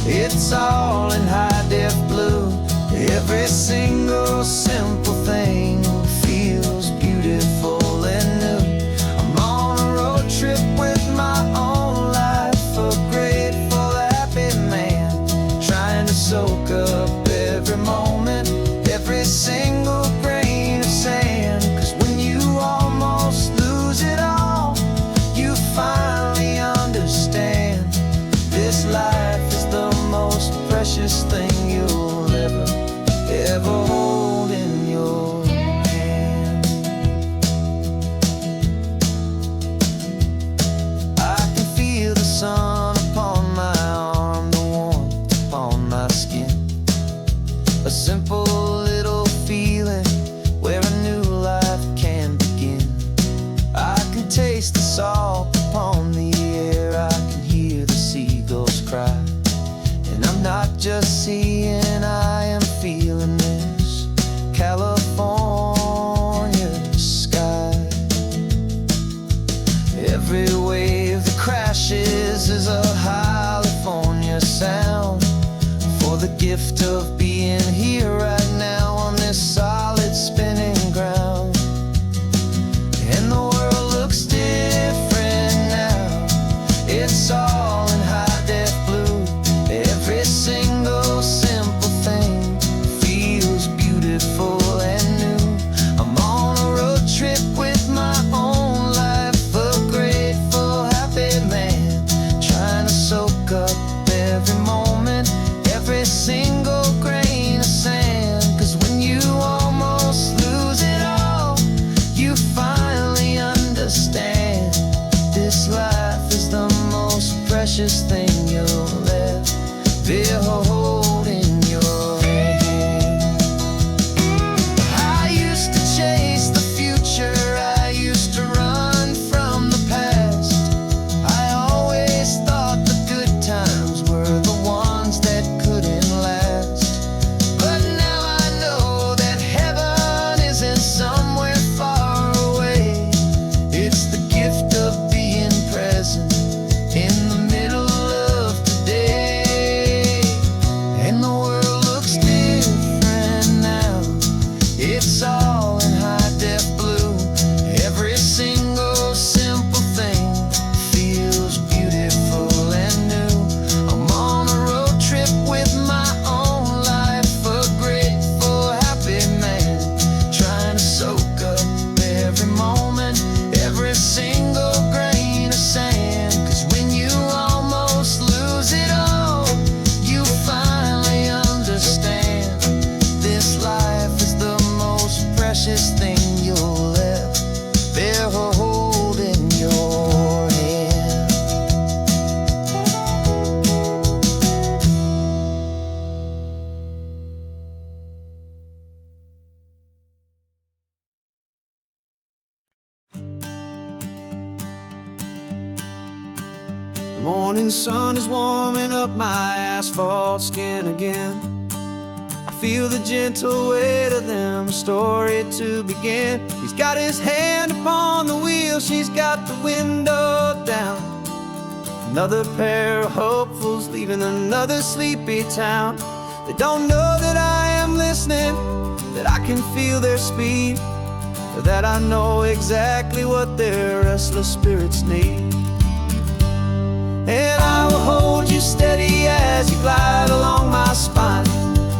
it's all in high-def blue. Every single simple thing feels beautiful and new. I'm on a road trip with my own life, a grateful, happy man, trying to soak up every moment, every single grain of sand. 'Cause when you almost lose it all, you finally understand this life is the most precious thing you'll ever hold in your hand. I can feel the sun upon my arm, the warmth upon my skin, a simple little feeling where a new life can begin. I can taste the salt upon the air, I can hear the seagulls cry, and I'm not just seeing, I am feeling this California sky. Every wave that crashes is a California sound, for the gift of being here right now on this solid spinning ground. And the world looks different now, it's all in high-def blue. Every single simple thing feels beautiful and new. I'm on a road trip with my own life, a grateful, happy man, trying to soak up every moment, every single grain of sand. 'Cause when you almost lose it all, you finally understand this life is the most precious thing you'll ever hold in your hand. I used to chase the future, I used to run from the past. I always thought the good times were the ones that couldn't last. But now I know that heaven isn't somewhere far away. It's the gift of being present in the middle of today. Morning sun is warming up my asphalt skin again. I feel the gentle weight of them, a story to begin. He's got his hand upon the wheel, she's got the window down. Another pair of hopefuls leaving another sleepy town. They don't know that I am listening, that I can feel their speed, or that I know exactly what their restless spirits need. And I will hold you steady as you glide along my spine.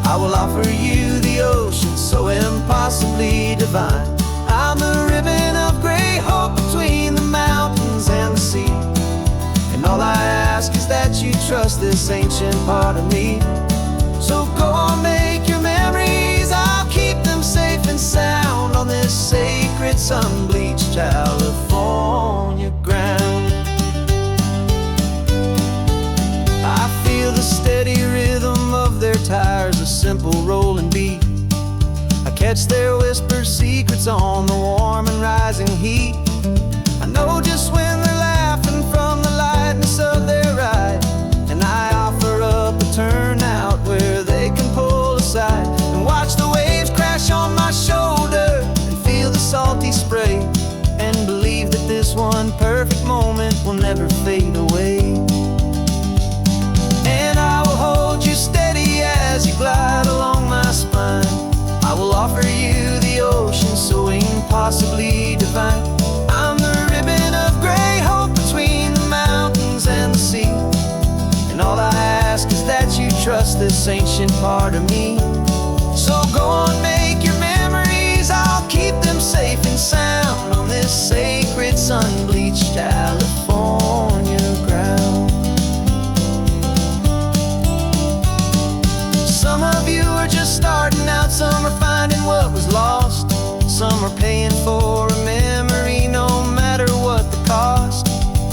I will offer you the ocean so impossibly divine. I'm the ribbon of gray hope between the mountains and the sea. And all I ask is that you trust this ancient part of me. So go on, make your memories, I'll keep them safe and sound on this sacred sun-bleached California ground. I feel the steady rhythm of their tires, a simple rolling beat. I catch their whispered secrets on the warm and rising heat. I know just when they're laughing from the lightness of their ride, and I offer up a turnout where they can pull aside and watch the waves crash on my shoulder and feel the salty spray, and believe that this one perfect moment will never fade away. And I will hold you steady as you glide along my spine. I will offer you the ocean so impossibly divine. I'm the ribbon of gray hope between the mountains and the sea. And all I ask is that you trust this ancient part of me. So go on, make your memories, I'll keep them safe and sound on this sacred sun-bleached California ground. Some of you are just starting out, some are finding what was lost, some are paying for a memory no matter what the cost.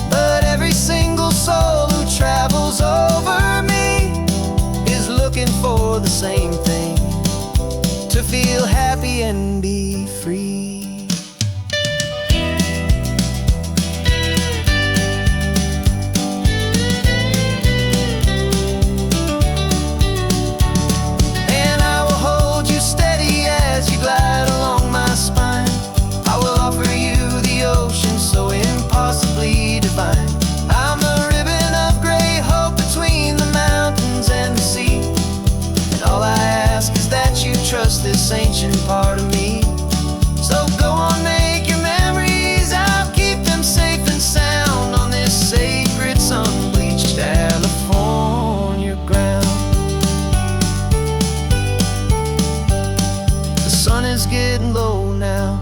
But every single soul who travels over me is looking for the same thing, to feel happy and be free. And I will hold you steady as you glide along my spine. I will offer you the ocean so impossibly divine. I'm the ribbon of gray hope between the mountains and the sea. And all I ask is that you trust this ancient part of me. So go on, make your memories, I'll keep them safe and sound on this sacred sun-bleached California ground. The sun is getting low now,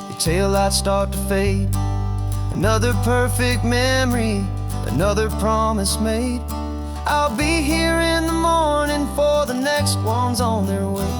your taillights start to fade. Another perfect memory, another promise made. I'll be here in the morning for the next ones on their way.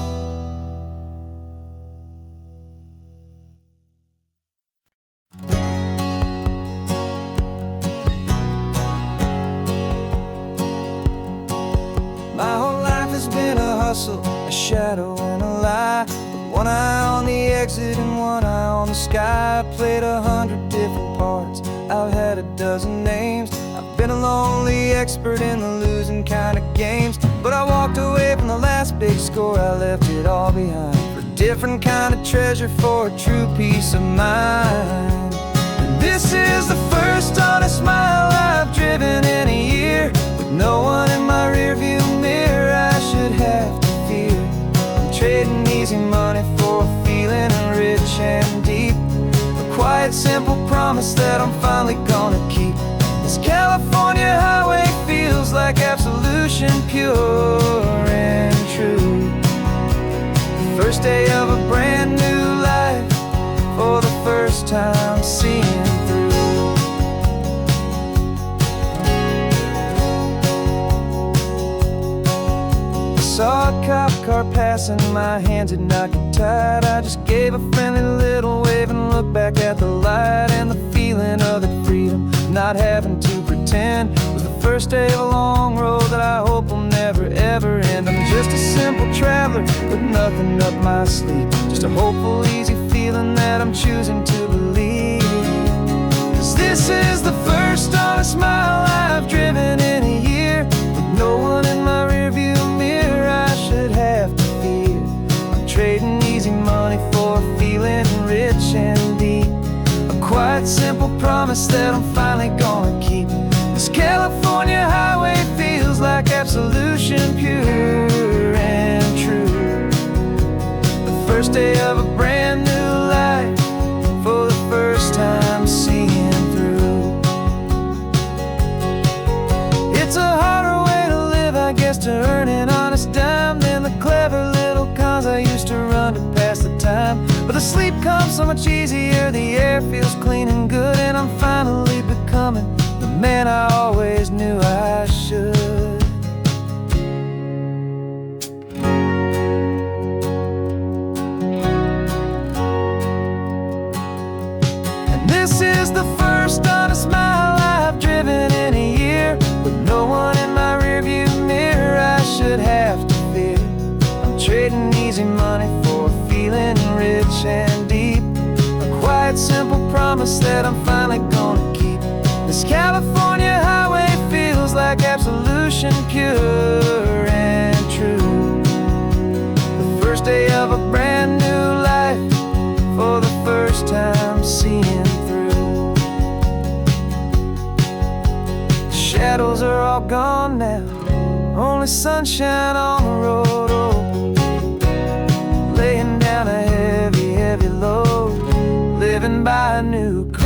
My whole life has been a hustle, a shadow and a lie, with one eye on the exit and one eye on the sky. I played 100 different parts, I've had a dozen names. I've been a lonely expert in the losing kind of games, but I walked away from the last big score, I left it all behind for a different kind of treasure, for a true peace of mind. And this is the first honest mile I've driven in a year, with no one in my rearview mirror I should have to fear. I'm trading easy money for a feeling rich and deep, a quiet simple promise that I'm finally gonna keep. This California highway feels like absolution, pure and true. The first day of a brand new life, for the first time seeing through. I saw a cop car passing, my hands had not got tied. I just gave a friendly little wave and looked back at the light, and the feeling of the freedom, not having to pretend, was the first day of a long road that I hope will never ever end. I'm just a simple traveler with nothing up my sleeve, just a hopeful, easy feeling that I'm choosing to believe. 'Cause this is the first honest mile I've driven promise that I'm finally gonna keep. This California highway feels like absolution, pure and true. The first day of a brand new life, for the first time seeing through. It's a harder way to live, I guess, to earn an honest dime than the clever little cons I used to run to pass the time. But the sleep comes so much easier, the air feels clean and good, and I'm finally becoming the man I always knew I should. And this is the first honest mile I've driven in a year, with no one in my rearview mirror I should have to fear. I'm trading easy money for a feeling rich and deep, a quiet, simple promise that I'm finally gonna keep. This California highway feels like absolution, pure and true. The first day of a brand new life, for the first time seeing through. The shadows are all gone now, only sunshine on the road. Oh, laying down a heavy, heavy load, living by a new code.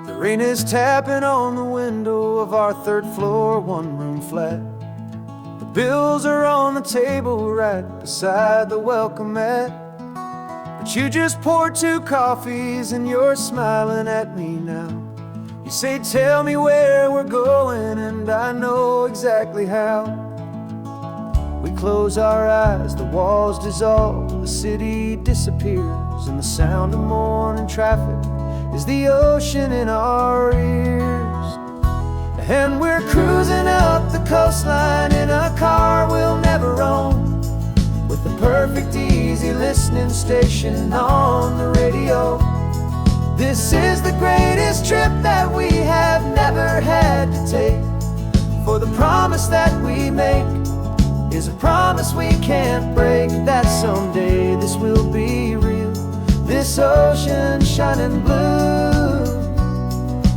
The rain is tapping on the window of our third floor, one-room flat. The bills are on the table right beside the welcome mat. But you just poured 2 coffees and you're smiling at me now. You say, tell me where we're going, and I know exactly how. We close our eyes, the walls dissolve, the city disappears, and the sound of morning traffic is the ocean in our ears. And we're cruising up the coastline in a car we'll never own, with the perfect easy listening station on the radio. This is the greatest trip that we have never had to take, for the promise that we make is a promise we can't break, that someday this will be real, this ocean shining blue.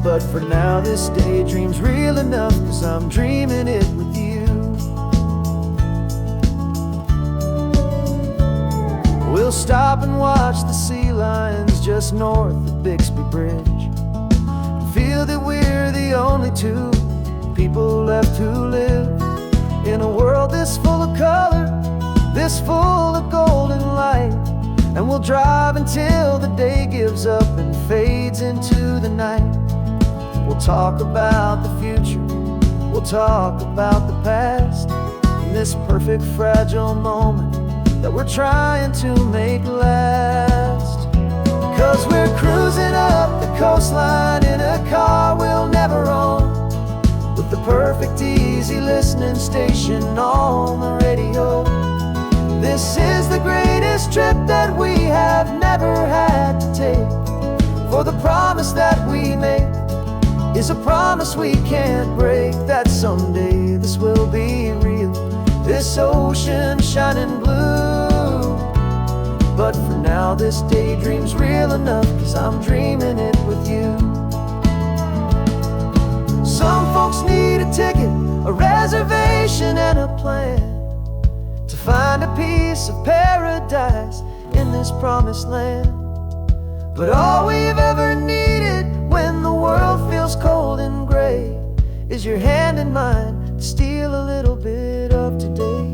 But for now this daydream's real enough, 'cause I'm dreaming it with you. We'll stop and watch the sea lions just north of Bixby Bridge, and feel that we're the only 2 people left who live in a world this full of color, this full of golden light. And we'll drive until the day gives up and fades into the night. We'll talk about the future, we'll talk about the past, in this perfect fragile moment that we're trying to make last. 'Cause we're cruising up the coastline in a car we'll never own, with the perfect easy listening station on the radio. This is the greatest trip that we have never had to take, for the promise that we make is a promise we can't break, that someday this will be real, this ocean shining blue. But for now this daydream's real enough, 'cause I'm dreaming it with you. Some folks need a ticket, a reservation and a plan, to find a piece of paradise in this promised land. But all we've ever needed when the world feels cold and gray is your hand in mine to steal a little bit of today.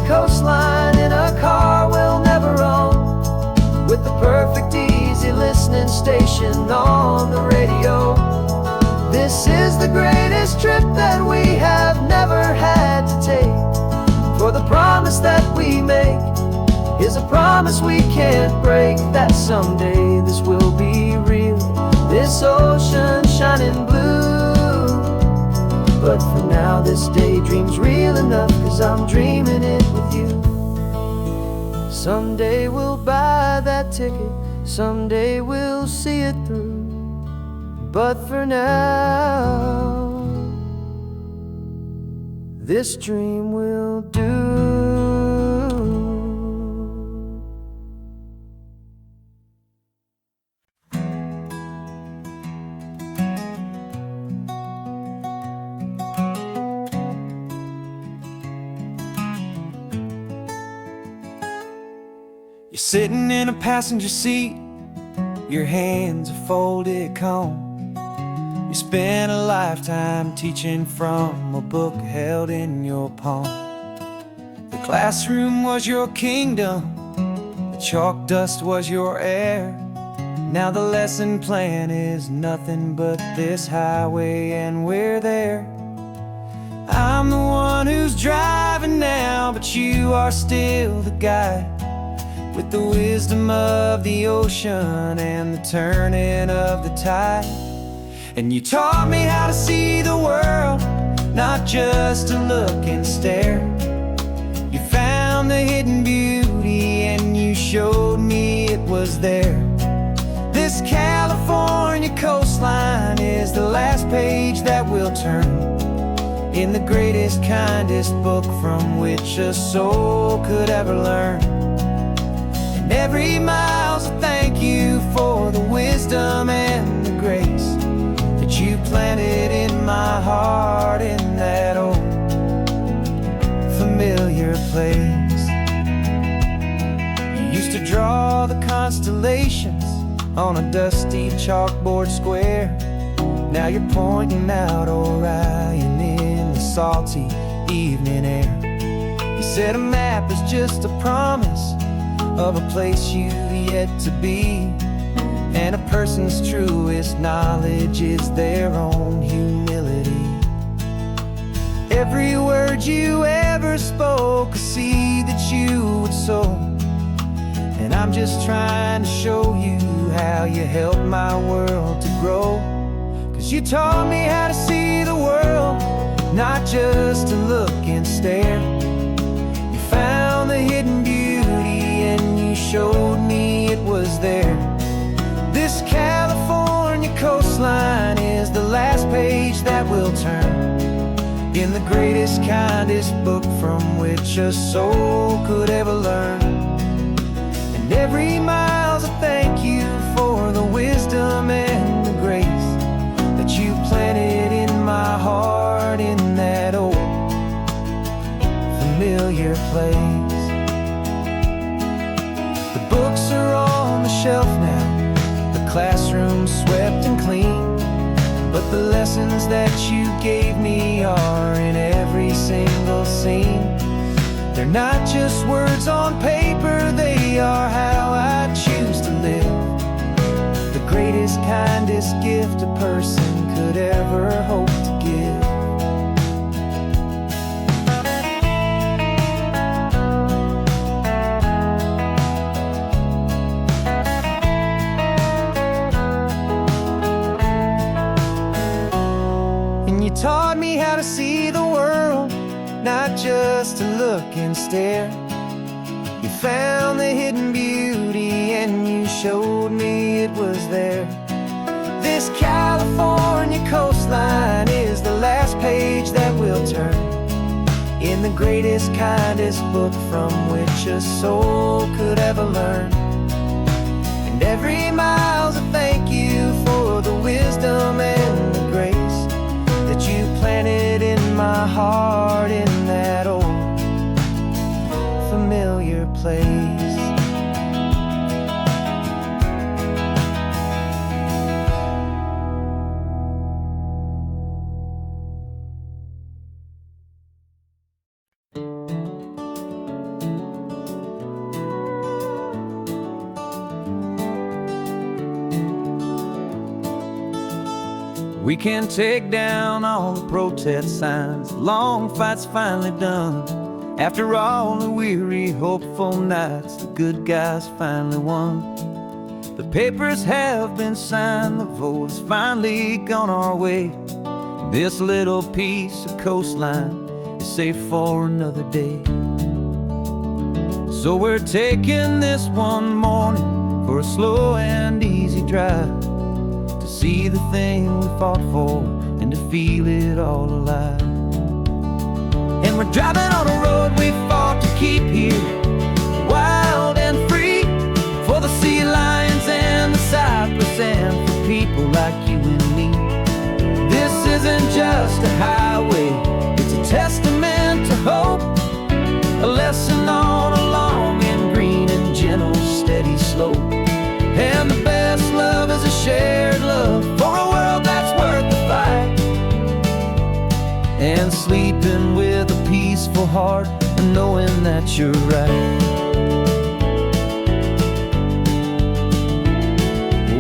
Coastline greatest trip that we have never had to take. For the promise that we make is a promise we can't break, that someday this will be real, this ocean shining blue. But for now this daydream's real enough, 'cause I'm dreaming it with you. Someday we'll buy that ticket, someday we'll see it through. But for now, this dream will do. You're sitting in a passenger seat, your hands are folded calm. You spent a lifetime teaching from a book held in your palm. The classroom was your kingdom, the chalk dust was your air. Now the lesson plan is nothing but this highway, and we're there. I'm the one who's driving now, but you are still the guide, with the wisdom of the ocean and the turning of the tide. And you taught me how to see the world, not just to look and stare. You found the hidden beauty and you showed me it was there. This California coastline is the last page that we'll turn in the greatest, kindest book from which a soul could ever learn. And every mile's a thank you for the wisdom and the grace that you planted in my heart, in that old familiar place. You used to draw the constellations on a dusty chalkboard square. Now you're pointing out Orion in the salty evening air. You said a map is just a promise of a place you've yet to be, and a person's truest knowledge is their own humility. Every word you ever spoke, a seed that you would sow, and I'm just trying to show you how you helped my world to grow. 'Cause you taught me how to see the world, not just to look and stare. You found the hidden beauty and you showed me it was there. This California coastline is the last page that we'll turn in the greatest, kindest book from which a soul could ever learn. And every mile's a thank you for the wisdom and the grace that you planted in my heart, in that old familiar place. The books are on the shelf now, classroom swept and clean, but the lessons that you gave me are in every single scene. They're not just words on paper, they are how I choose to live. The greatest, kindest gift a person could ever hope to give. You taught me how to see the world, not just to look and stare. You found the hidden beauty and you showed me it was there. This California coastline is the last page that we'll turn in the greatest, kindest book from which a soul could ever learn. And every mile's a thank you for the wisdom and the grace that you planted in my heart, in that old familiar place. We can take down all the protest signs. The long fight's finally done. After all the weary, hopeful nights, the good guys finally won. The papers have been signed, the vote has finally gone our way. This little piece of coastline is safe for another day. So we're taking this one morning for a slow and easy drive, to see the thing we fought for and to feel it all alive. And we're driving on a road we fought to keep here, wild and free, for the sea lions and the cypress and for people like you and me. This isn't just a highway, it's a testament to hope, a lesson on a long and green and gentle steady slope. And the best love is a shared love for a world that's worth the fight, and sleeping with a peaceful heart and knowing that you're right.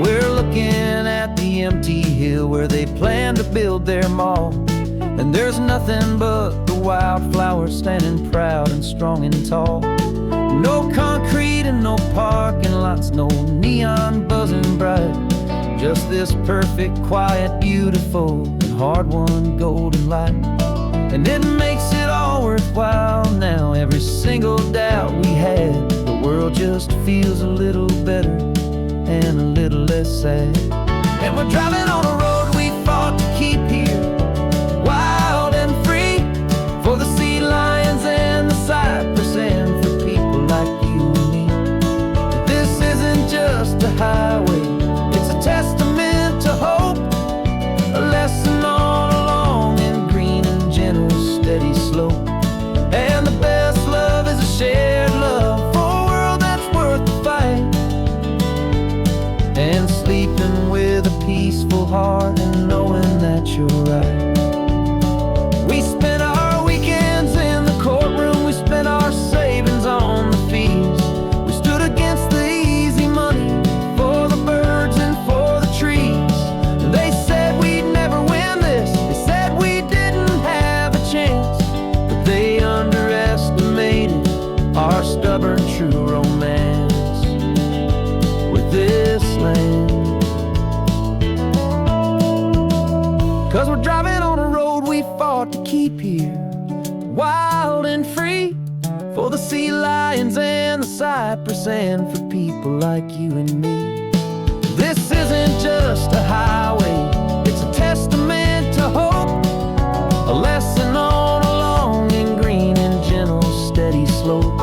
We're looking at the empty hill where they plan to build their mall, and there's nothing but the wildflowers standing proud and strong and tall. No concrete and no parking lots, no neon buzzing bright, just this perfect, quiet, beautiful, and hard-won golden light. And it makes it all worthwhile now. Every single doubt we had, the world just feels a little better and a little less sad. And we're driving on a road we fought to keep here, wild and free, for the sea lions and the cypress and for people like you and me. This isn't just a highway, it's a testament to hope, a lesson on a long and green and gentle steady slope. And the best love is a shared love for a world that's worth the fight, and sleeping with a peaceful heart and knowing that you're right. We spent our weekends in the courtroom, we spent our savings on the fees. We stood against the easy money for the birds and for the trees. And they said we'd never win this, they said we didn't have a chance, but they underestimated our stubborn true romance with this land. 'Cause we're driving on a road we fought to keep here, wild and free, for the sea lions and the cypress and for people like you and me. This isn't just a highway, it's a testament to hope, a lesson on a long and green and gentle steady slope.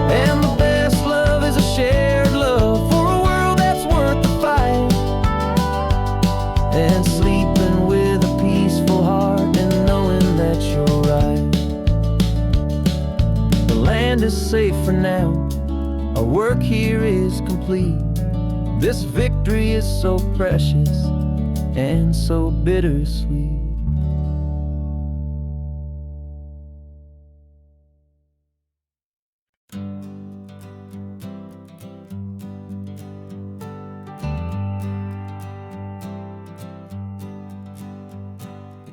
And the best love is a shared love for a world that's worth the fight, and sleeping with a peaceful heart and knowing that you're right. The land is safe for now, our work here is complete. This victory is so precious and so bittersweet.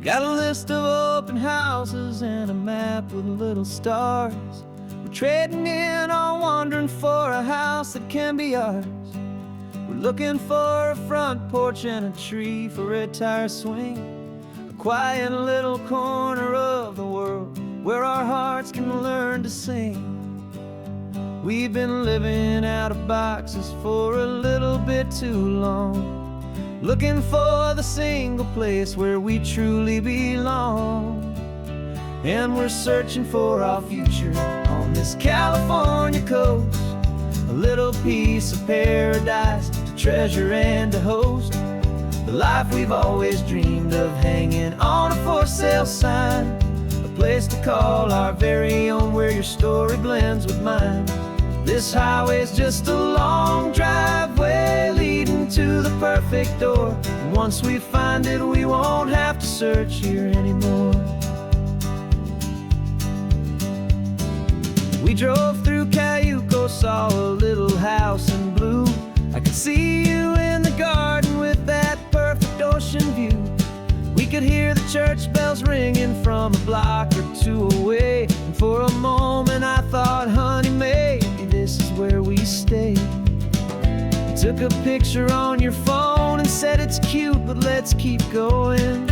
Got a list of open houses and a map with little stars. We're trading in our wandering for a house that can be ours. We're looking for a front porch and a tree for a tire swing, a quiet little corner of the world where our hearts can learn to sing. We've been living out of boxes for a little bit too long, looking for the single place where we truly belong. And we're searching for our future on this California coast, a little piece of paradise to treasure and to host, the life we've always dreamed of, hanging on a for sale sign, a place to call our very own, where your story blends with mine. This highway's just a long driveway leading to the perfect door, and once we find it we won't have to search here anymore. We drove through Cayuco, saw a little house in blue. I could see you in the garden with that perfect ocean view. could hear the church bells ringing from a block or two away. And for a moment I thought, honey, maybe this is where we stay. You took a picture on your phone and said it's cute, but let's keep going.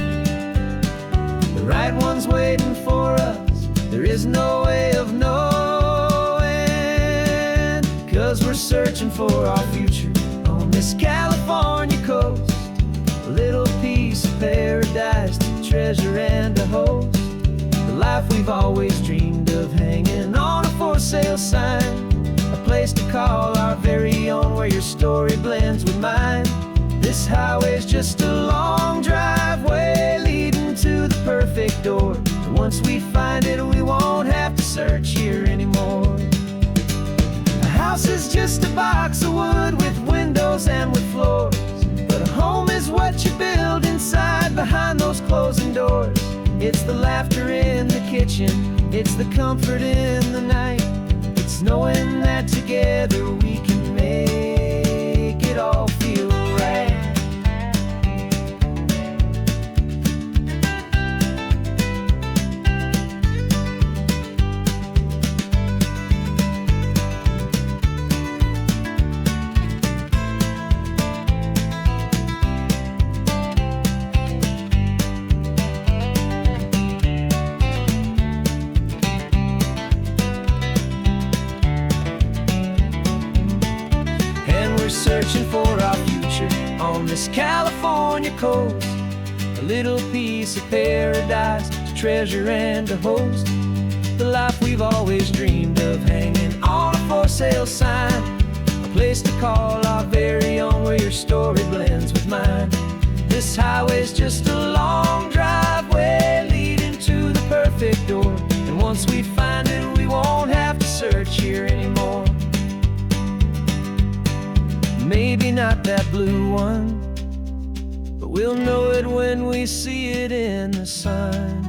The right one's waiting for us, there is no way of knowing. 'Cause we're searching for our future on this California coast. A little piece of paradise to treasure and to host. The life we've always dreamed of, hanging on a for sale sign. A place to call our very own, where your story blends with mine. This highway's just a long driveway leading to the perfect door. And once we find it, we won't have to search here anymore. A house is just a box of wood with windows and with floors. But a home is what you build inside behind those closing doors. It's the laughter in the kitchen, it's the comfort in the night. It's knowing that together we can make it all feel right. Searching for our future on this California coast. A little piece of paradise to treasure and to host. The life we've always dreamed of, hanging on a for sale sign. A place to call our very own, where your story blends with mine. This highway's just a long driveway leading to the perfect door. And once we find it, we won't have to search here anymore. Maybe not that blue one, but we'll know it when we see it in the sun.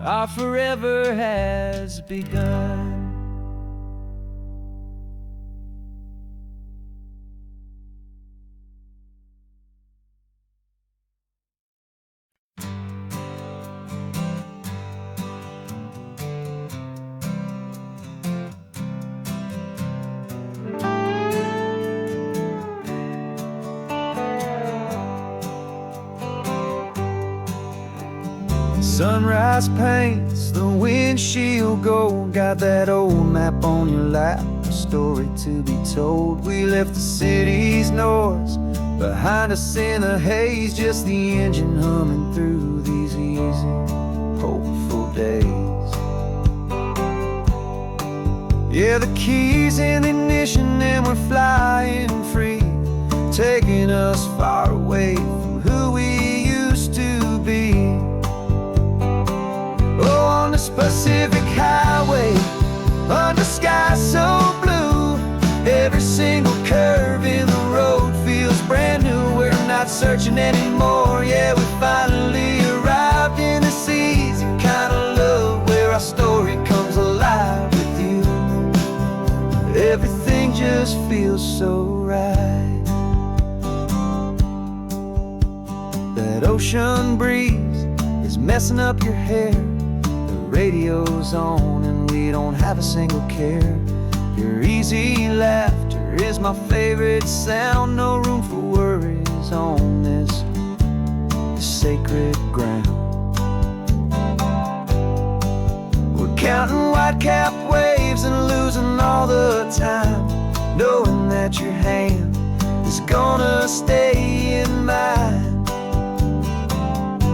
Our forever has begun. Sunrise paints the windshield gold. Got that old map on your lap, a story to be told. We left the city's noise behind us in the haze, just the engine humming through these easy, hopeful days. Yeah, the keys in the ignition and we're flying free, taking us far away from who we used to be. Oh, on this Pacific highway, under sky so blue, every single curve in the road feels brand new. We're not searching anymore, yeah, we finally arrived in this easy kind of love, where our story comes alive with you. Everything just feels so right. That ocean breeze is messing up your hair. Radio's on and we don't have a single care. Your easy laughter is my favorite sound. No room for worries on this sacred ground. We're counting white-capped waves and losing all the time, knowing that your hand is gonna stay in mine.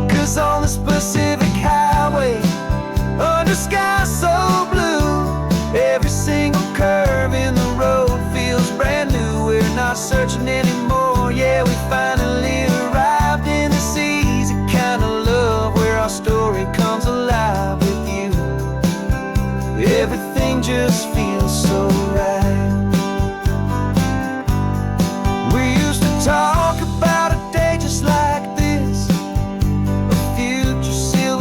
'Cause on this Pacific highway, under sky so blue, every single curve in the road feels brand new. We're not searching anymore, yeah, we finally arrived in this easy kind of love, where our story comes alive with you. Everything just feels so right. We used to talk about a day just like this, a future silver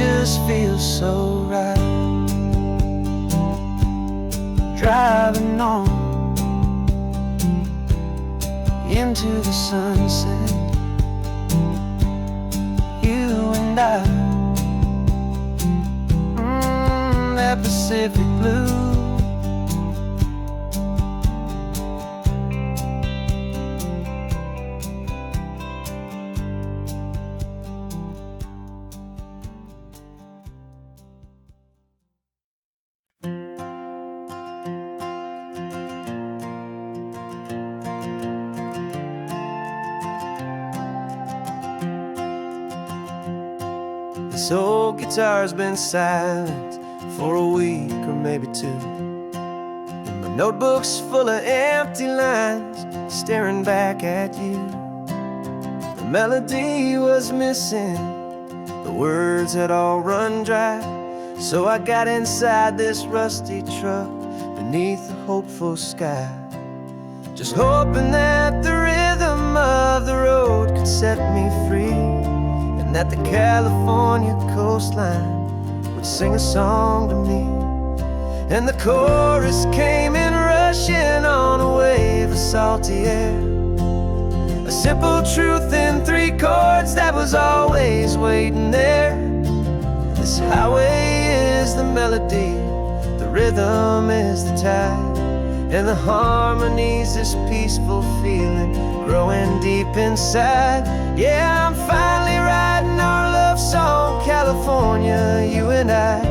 just feels so right. Driving on into the sunset, you and I, that Pacific blue. This old guitar's been silent for a week or maybe two, and my notebook's full of empty lines staring back at you. The melody was missing, the words had all run dry, so I got inside this rusty truck beneath a hopeful sky, just hoping that the rhythm of the road could set me free, and that the California coastline would sing a song to me. And the chorus came in rushing on a wave of salty air, a simple truth in 3 chords that was always waiting there. This highway is the melody, the rhythm is the tide, and the harmony's this peaceful feeling growing deep inside. Yeah, I'm finally writing our love song, California, you and I,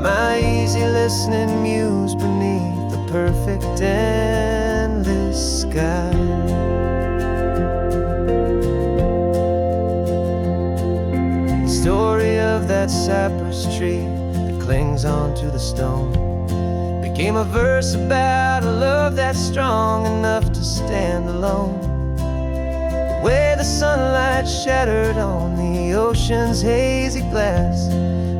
my easy listening muse beneath the perfect endless sky. The story of that cypress tree that clings onto the stone became a verse about a love that's strong enough to stand alone. The way the sunlight shattered on the ocean's hazy glass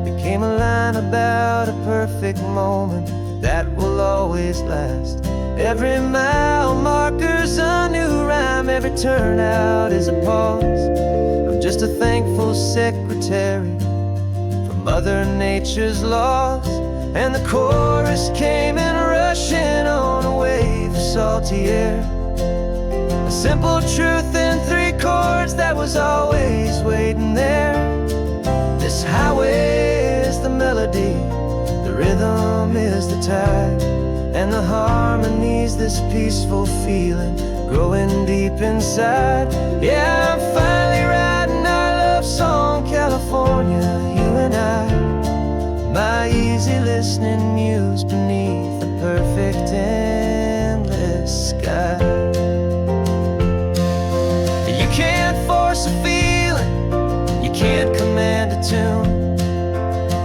became a line about a perfect moment that will always last. Every mile marker's a new rhyme, every turnout is a pause. I'm just a thankful secretary for Mother Nature's laws. And the chorus came in rushing on a wave of salty air, a simple truth in 3 chords that was always waiting there. This highway is the melody, the rhythm is the tide, and the harmony's this peaceful feeling growing deep inside. Yeah, I'm finally writing our love song, California, you and I, my easy listening muse beneath the perfect endless sky. You can't force a feeling, you can't command a tune.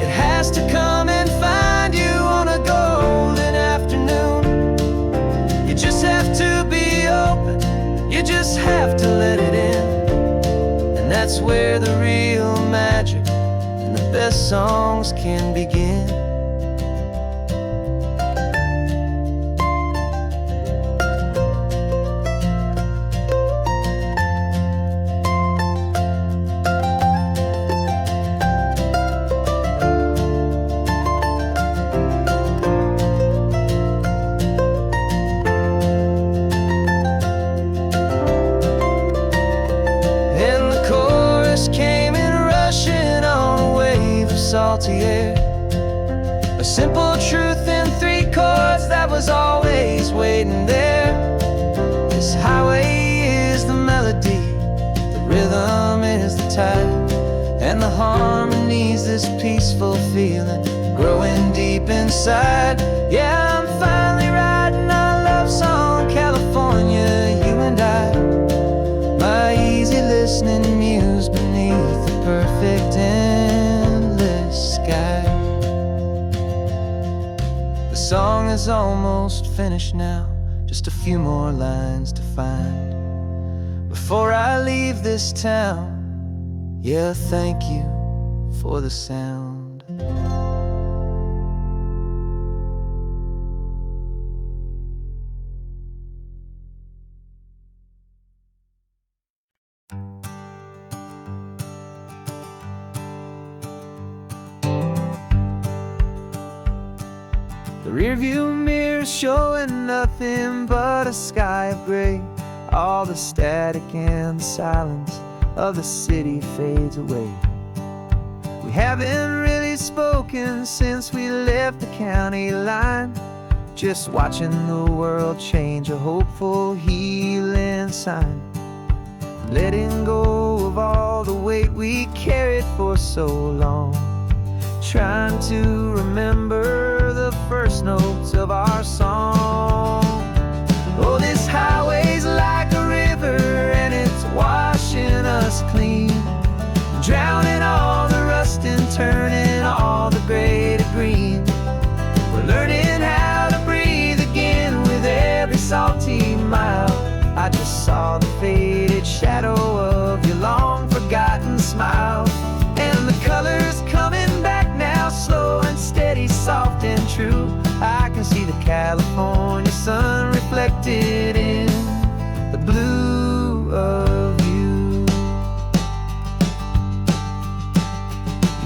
It has to come and find you on a golden afternoon. You just have to be open, you just have to let it in, and that's where the real magic, the best songs can begin. And the chorus came in rushing on a wave of salty air, a simple truth in 3 chords that was always waiting there. This highway is the melody, the rhythm is the tide, and the harmony's this peaceful feeling growing deep inside. Yeah, I'm finally writing our love song, California, you and I, my easy listening muse beneath the perfect endless sky. The song is almost finished now, just a few more lines to find before I leave this town. Yeah, thank you for the sound. The rearview mirror showing nothing but a sky of gray. All the static and the silence of the city fades away. We haven't really spoken since we left the county line, just watching the world change, a hopeful healing sign. Letting go of all the weight we carried for so long, trying to remember the first notes of our song. Oh, this highway's like a river and it's washing us clean, drowning all the rust and turning all the gray to green. We're learning how to breathe again with every salty mile. I just saw the faded shadow of your long forgotten smile, and the colors coming back now, slow and steady, soft and true. I can see the California sun reflected in the blue of you.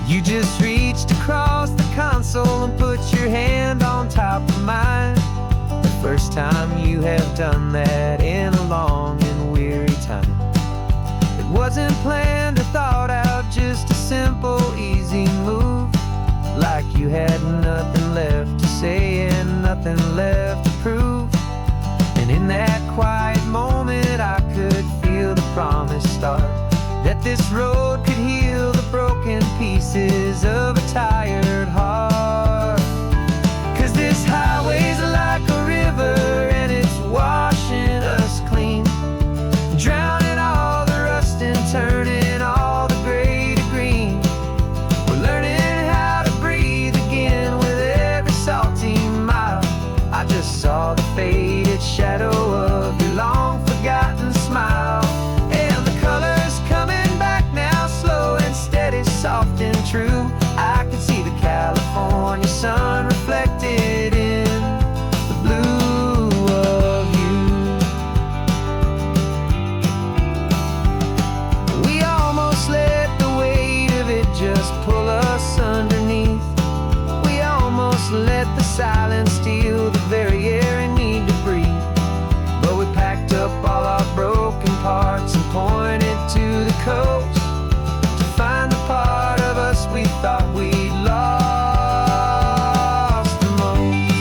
You just reached across the console and put your hand on top of mine. The first time you have done that in a long and weary time. It wasn't planned or thought out, just a simple, easy move. Like you had nothing left to say and nothing left to prove. And in that quiet moment I could feel the promise start, that this road could heal the broken pieces of a tired heart. 'Cause this highway's like a river and it's washing us clean, drowning all the rust and turning all the gray to green. We're learning how to breathe again with every salty mile. I just saw the faded shadow of your long forgotten smile, and the colors coming back now, slow and steady, soft and true. I can see the California sun reflected in the blue of you. We almost let the weight of it just pull us underneath. We almost let the silence steal the very air we need to breathe. But we packed up all our broken parts and pointed to the coast to find the part of us we thought we'd lost the most.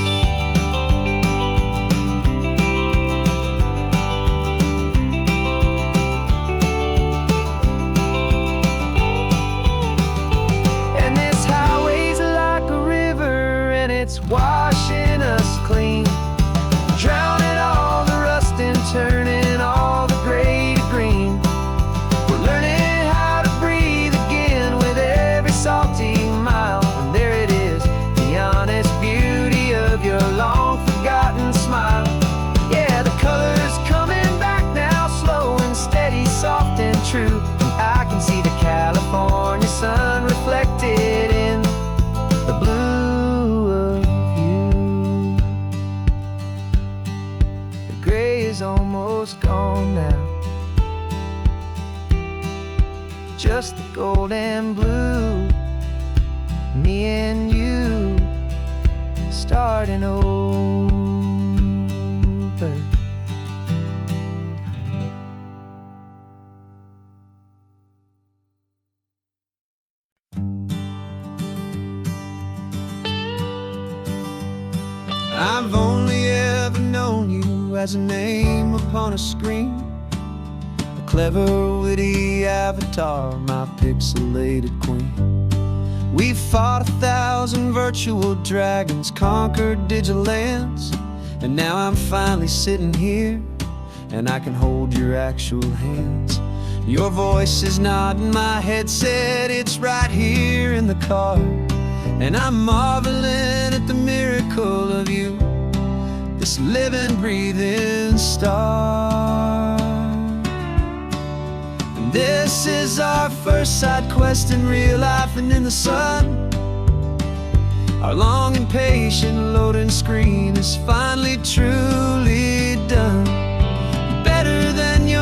And this highway's like a river and it's washing us clean, drowning all the rust and turning all the gray to green. We're learning how to breathe again with every salty mile. And there it is, the honest beauty of your long forgotten smile. Yeah, the colors coming back now, slow and steady, soft and true. And I can see the California sun reflected in the blue of you. The gray is almost gone now, just the gold and blue. Me and you starting over. I've only ever known you as a name upon a screen, a clever, witty avatar, my pixelated queen. We fought 1,000 virtual dragons, conquered digital lands, and now I'm finally sitting here, and I can hold your actual hands. Your voice is not in my headset, it's right here in the car, and I'm marveling at the miracle of you, this living, breathing star. And this is our first side quest in real life and in the sun. Our long and patient loading screen is finally truly done. Better than your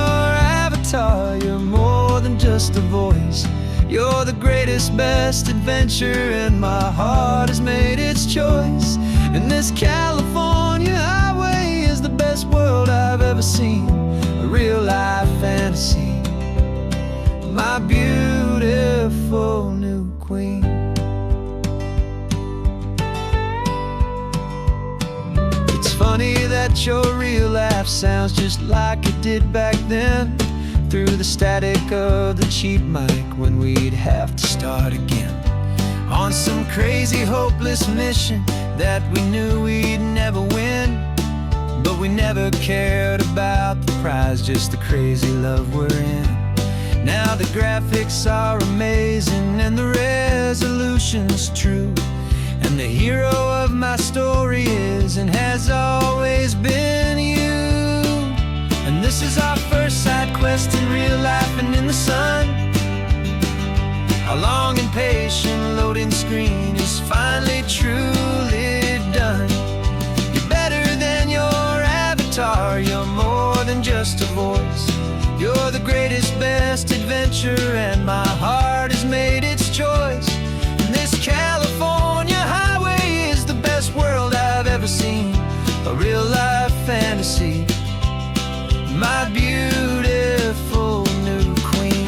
avatar, you're more than just a voice. You're the greatest, best adventure, and my heart has made its choice. And this California highway is the best world I've ever seen, a real life fantasy, my beautiful new queen. It's funny that your real life sounds just like it did back then, through the static of the cheap mic when we'd have to start again, on some crazy hopeless mission that we knew we'd never win. But we never cared about the prize, just the crazy love we're in. Now the graphics are amazing and the resolution's true, and the hero of my story is and has always been you. And this is our first side quest in real life and in the sun. Our long and patient loading screen is finally truly done. You're better than your avatar, you're more than just a voice. You're the greatest, best adventure, and my heart has made its choice. And this California highway is the best world I've ever seen, a real life fantasy, my beautiful new queen.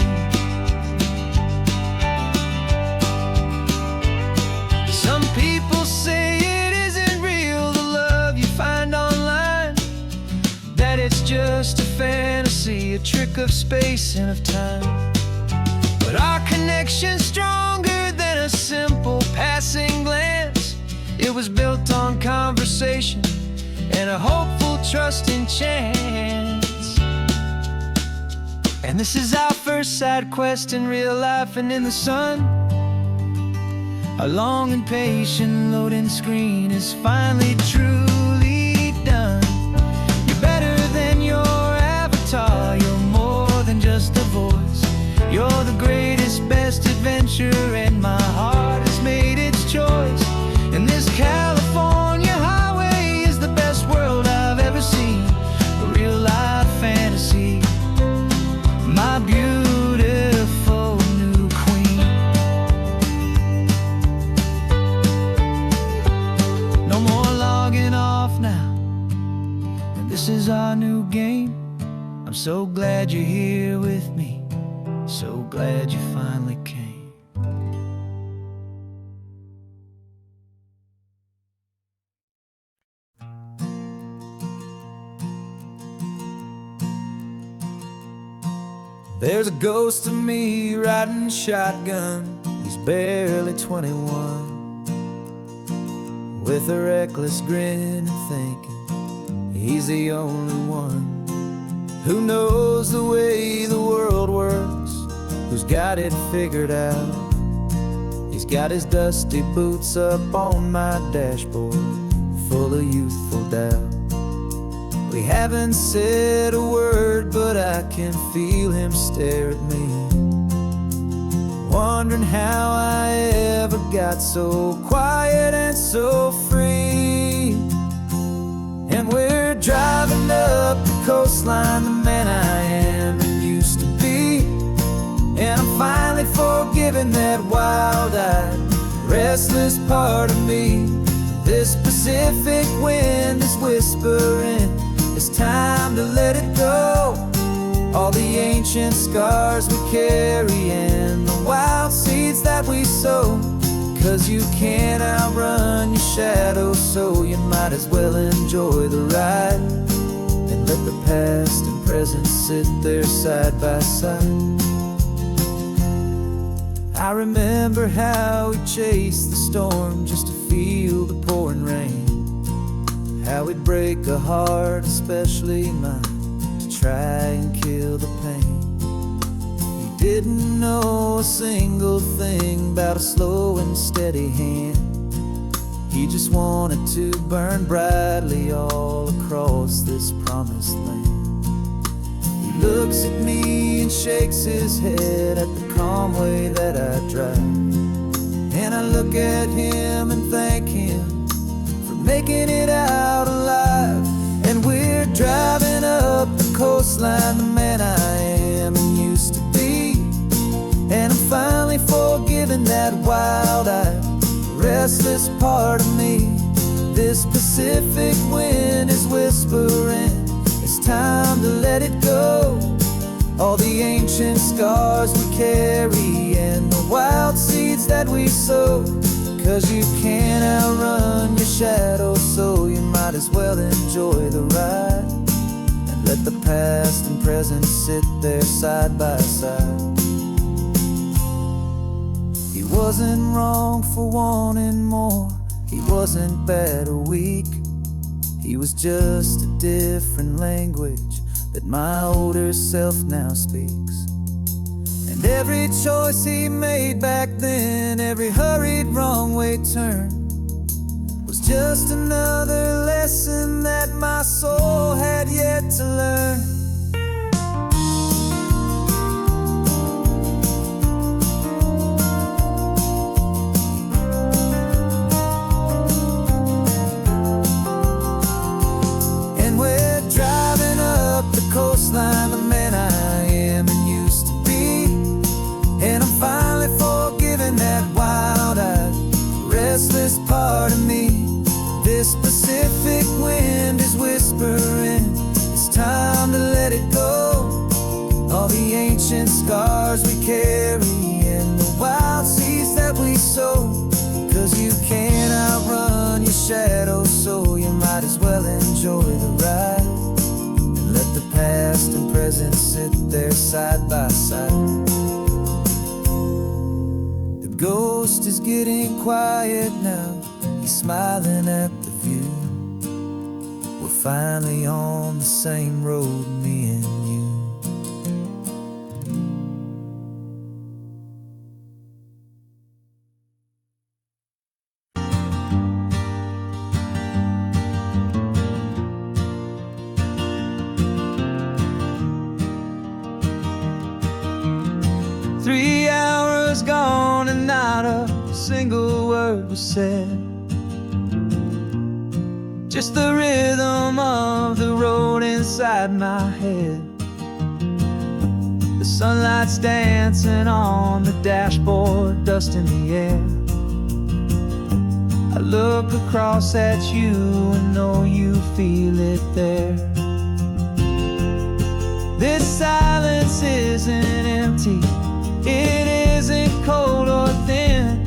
Some people say it isn't real, the love you find online, that it's just a fantasy, a trick of space and of time. But our connection's stronger than a simple passing glance. It was built on conversation and a hopeful, trusting chance. And this is our first side quest in real life and in the sun. Our long and patient loading screen is finally truly done. You're better than your avatar, you're more than just a voice. You're the greatest, best adventure, and my heart has made its choice. And this California highway is the best world I've ever seen, a real life fantasy, my beautiful new queen. No more logging off now, and this is our new game. I'm so glad you're here with me, so glad you finally came. There's a ghost of me riding shotgun, he's barely 21, with a reckless grin and thinking he's the only one who knows the way the world works, who's got it figured out. He's got his dusty boots up on my dashboard, full of youthful doubt. We haven't said a word, but I can feel him stare at me, wondering how I ever got so quiet and so free. And we're driving up the coastline, the man I am and used to be, and I'm finally forgiving that wild-eyed, restless part of me. This Pacific wind is whispering, it's time to let it go. All the ancient scars we carry and the wild seeds that we sow. 'Cause you can't outrun your shadow, so you might as well enjoy the ride and let the past and present sit there side by side. I remember how we chased the storm just to feel the pouring rain, how we'd break a heart, especially mine, to try and kill the pain. We didn't know a single thing about a slow and steady hand. He just wanted to burn brightly all across this promised land. He looks at me and shakes his head at the calm way that I drive, and I look at him and thank him making it out alive. And we're driving up the coastline, the man I am and used to be, and I'm finally restless part of me. This Pacific wind is whispering, it's time to let it go. All the ancient scars we carry and the wild seeds that we sow. 'Cause you can't outrun your shadow, so you might as well enjoy the ride. And let the past and present sit there side by side. He wasn't wrong for wanting more. He wasn't bad or weak. He was just a different language that my older self now speaks. And every choice he made back then, every hurried wrong way turn, was just another lesson that my soul had yet to learn. Coastline, the man I am and used to be. And I'm finally forgiving that wild-eyed, restless part of me. This Pacific wind is whispering, it's time to let it go. All the ancient scars we carry and the wild seeds that we sow. 'Cause you can't outrun your shadow, so you might as well enjoy the ride. Let the past and present sit there side by side. The ghost is getting quiet now. He's smiling at the view. We're finally on the same road, me and you. Gone and not a single word was said. Just the rhythm of the road inside my head. The sunlight's dancing on the dashboard, dust in the air. I look across at you and know you feel it there. This silence isn't empty, it isn't cold or thin.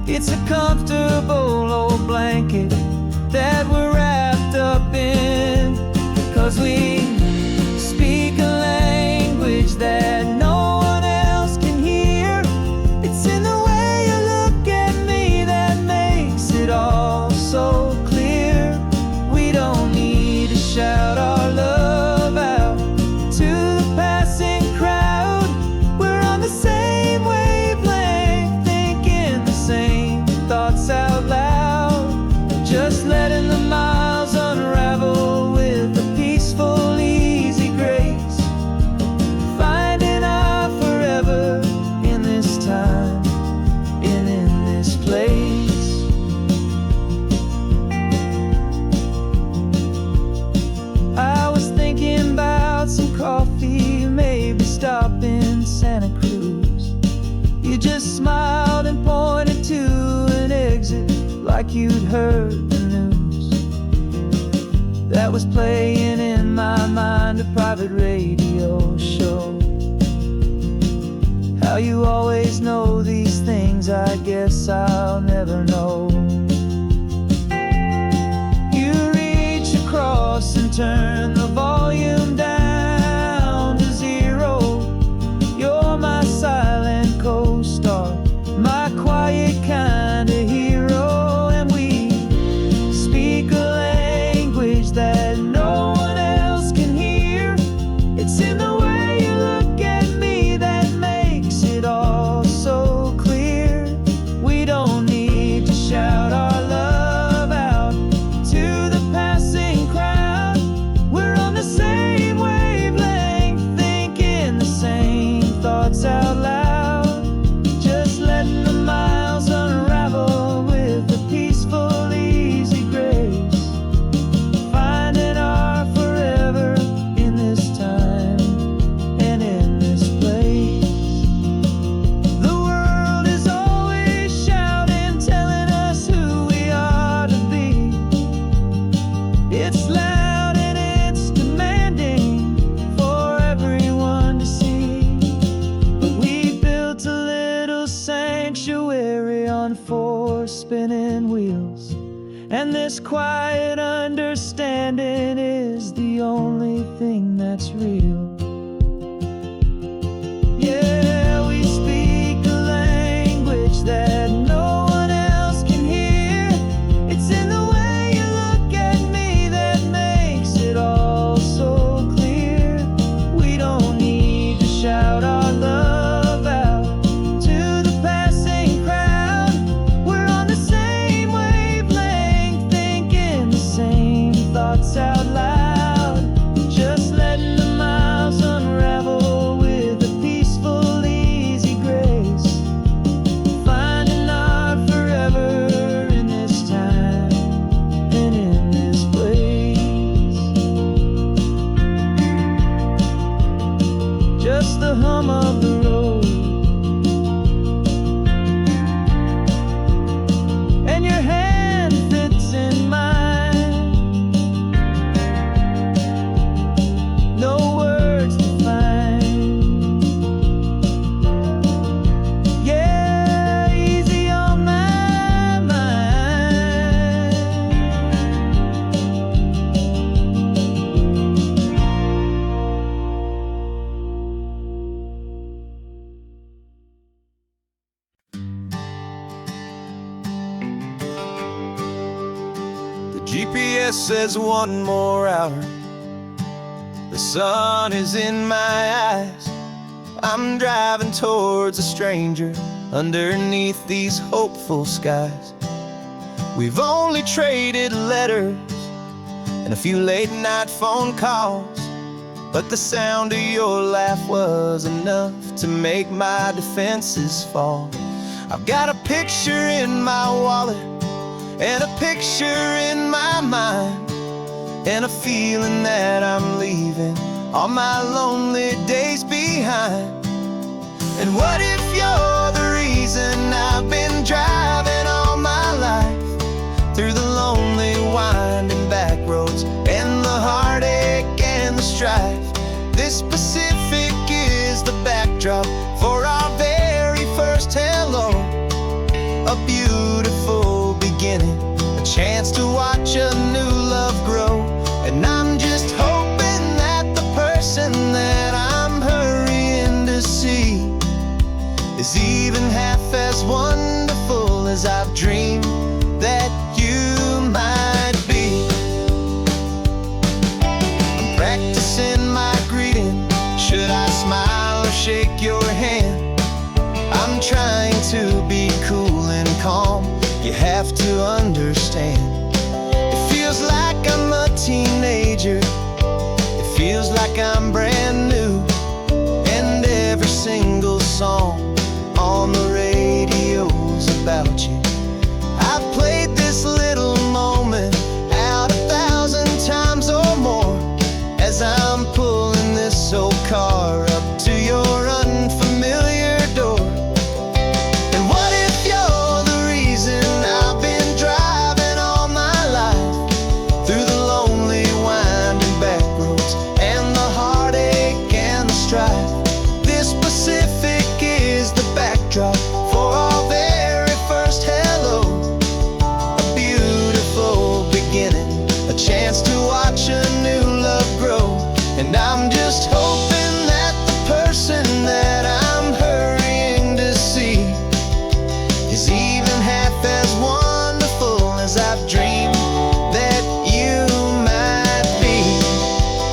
It's a comfortable old blanket that we're wrapped up in. 'Cause we speak a language that no one else can hear. It's in the way you look at me that makes it all so clear. We don't need to shout our love out to the passing crowd. We're on the same wavelength, thinking the same thoughts out loud. Just letting the miles unravel with a peaceful, easy grace. Finding our forever in this time and in this place. I was thinking about some coffee, maybe stop in Santa Cruz. You just smiled and pointed to an exit like you'd heard the news. That was playing in my mind, a private radio show. How you always know these things, I guess I'll never know. You reach across and turn the volume down to zero. You're my silent co-star, my quiet kind of hero. And we speak a language that no one else can hear. It's in the way you look at me that makes it all so clear. We don't need to shout our love out to the passing crowd. We're on the quiet understanding is the only thing that's real. Yeah, we speak a language that no one else can hear. It's in the way you look at me that makes it all so clear. We don't need to shout our love out to the passing crowd. We're on the same wavelength, thinking the same thoughts out loud. Just letting the miles unravel with a peaceful, easy grace. Finding our forever in this time and in this place. Just the hum of the road and your hand fits in mine. No words to find. Yeah, easy on my mind. The GPS says one more hour. The sun is in my eyes. I'm driving towards a stranger underneath these hopeful skies. We've only traded letters and a few late night phone calls, but the sound of your laugh was enough to make my defenses fall. I've got a picture in my wallet and a picture in my mind, and a feeling that I'm leaving all my lonely days behind. And what if you're the reason I've been driving all my life, through the lonely winding back roads and the heartache and the strife? This Pacific is the backdrop for our very first hello. A beautiful beginning, a chance to watch a new love grow. And I'm just hoping that the person that I'm hurrying to see is even half as wonderful as I've dreamed that you might be. I'm practicing my greeting. Should I smile or shake your hand? I'm trying to be cool and calm. You have to understand. It feels like I'm a teenager. It feels like I'm brand new. And every single song on the radio's about you. I've played this little moment out 1,000 times or more as I'm pulling this old car up to your unfamiliar door. And what if you're the reason I've been driving all my life, through the lonely winding back roads and the heartache and the strife? This Pacific is the backdrop for our very first hello. A beautiful beginning, a chance to watch a new love grow. And I'm just hoping that the person that I'm hurrying to see is even half as wonderful as I've dreamed that you might be.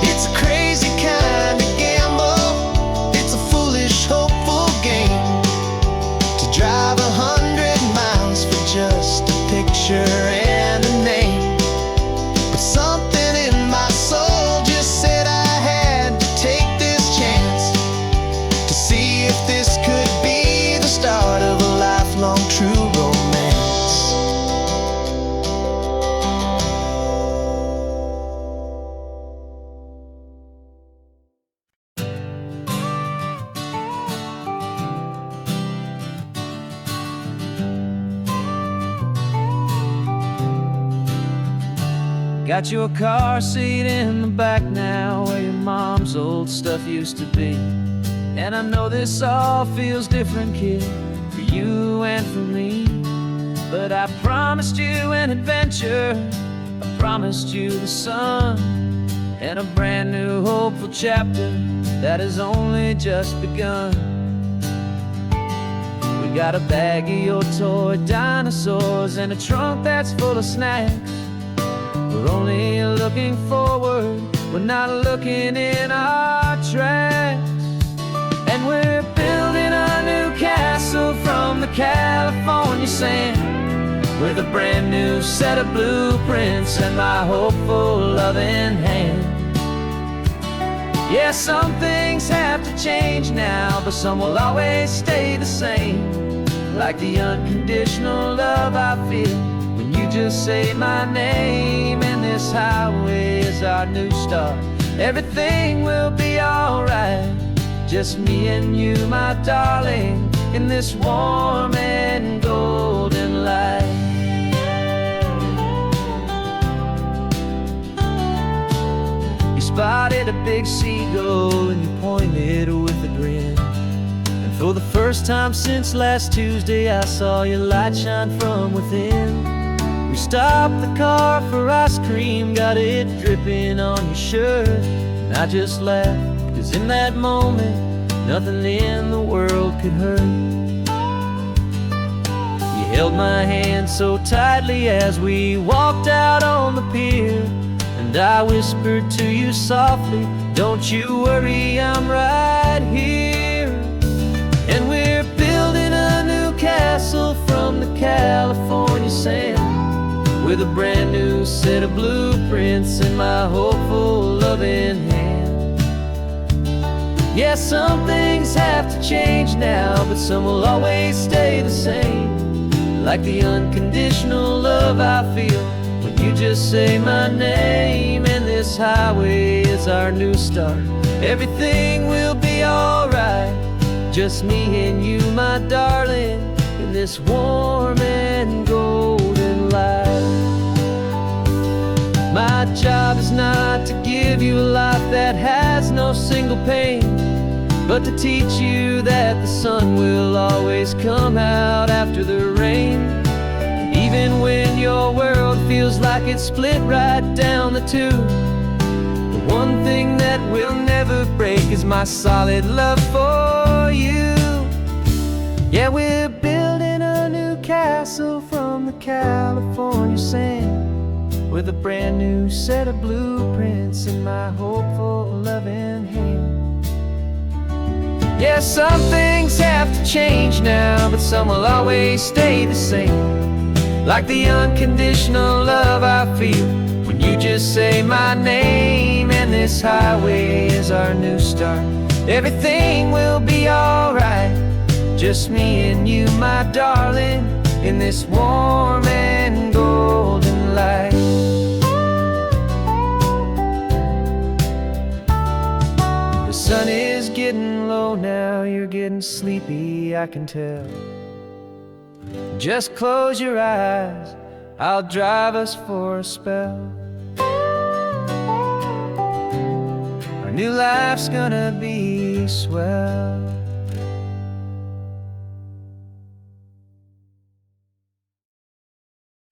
It's a crazy kind of gamble. It's a foolish, hopeful game to drive 100 miles for just a picture and a name. But something in my soul just said I had to take this chance to see if this could be the start of a lifelong true romance. Got your car seat in the back now, where your mom's old stuff used to be. And I know this all feels different, kid, for you and for me. But I promised you an adventure promised you the sun and a brand new hopeful chapter that has only just begun. We got a bag of your toy dinosaurs and a trunk that's full of snacks. We're only looking forward, we're not looking in our tracks. And we're building a new castle from the California sand, with a brand new set of blueprints and my hopeful loving hand. Yeah, some things have to change now, but some will always stay the same. Like the unconditional love I feel when you just say my name. And this highway is our new start. Everything will be alright, just me and you, my darling, in this warm and golden light. You spotted a big seagull and you pointed with a grin. And for the first time since last Tuesday, I saw your light shine from within. We stopped the car for ice cream, got it dripping on your shirt. And I just laughed, 'cause in that moment, nothing in the world could hurt. You held my hand so tightly as we walked out on the pier, and I whispered to you softly, don't you worry, I'm right here. And we're building a new castle from the California sand, with a brand new set of blueprints in my hopeful loving hand. Yeah, some things have to change now, but some will always stay the same. Like the unconditional love I feel when you just say my name. And this highway is our new start. Everything will be alright, just me and you, my darling, in this warm and golden light. My job is not to give you a life that has no single pain, but to teach you that the sun will always come out after the rain. Even when your world feels like it's split right down the two, the one thing that will never break is my solid love for you. Yeah, we're building a new castle from the California sand, with a brand new set of blueprints in my hopeful loving hand. Yeah, some things have to change now, but some will always stay the same. Like the unconditional love I feel when you just say my name. And this highway is our new start. Everything will be alright, just me and you, my darling, in this warm and golden light. The sun is getting low now, you're getting sleepy, I can tell. Just close your eyes, I'll drive us for a spell. Our new life's gonna be swell.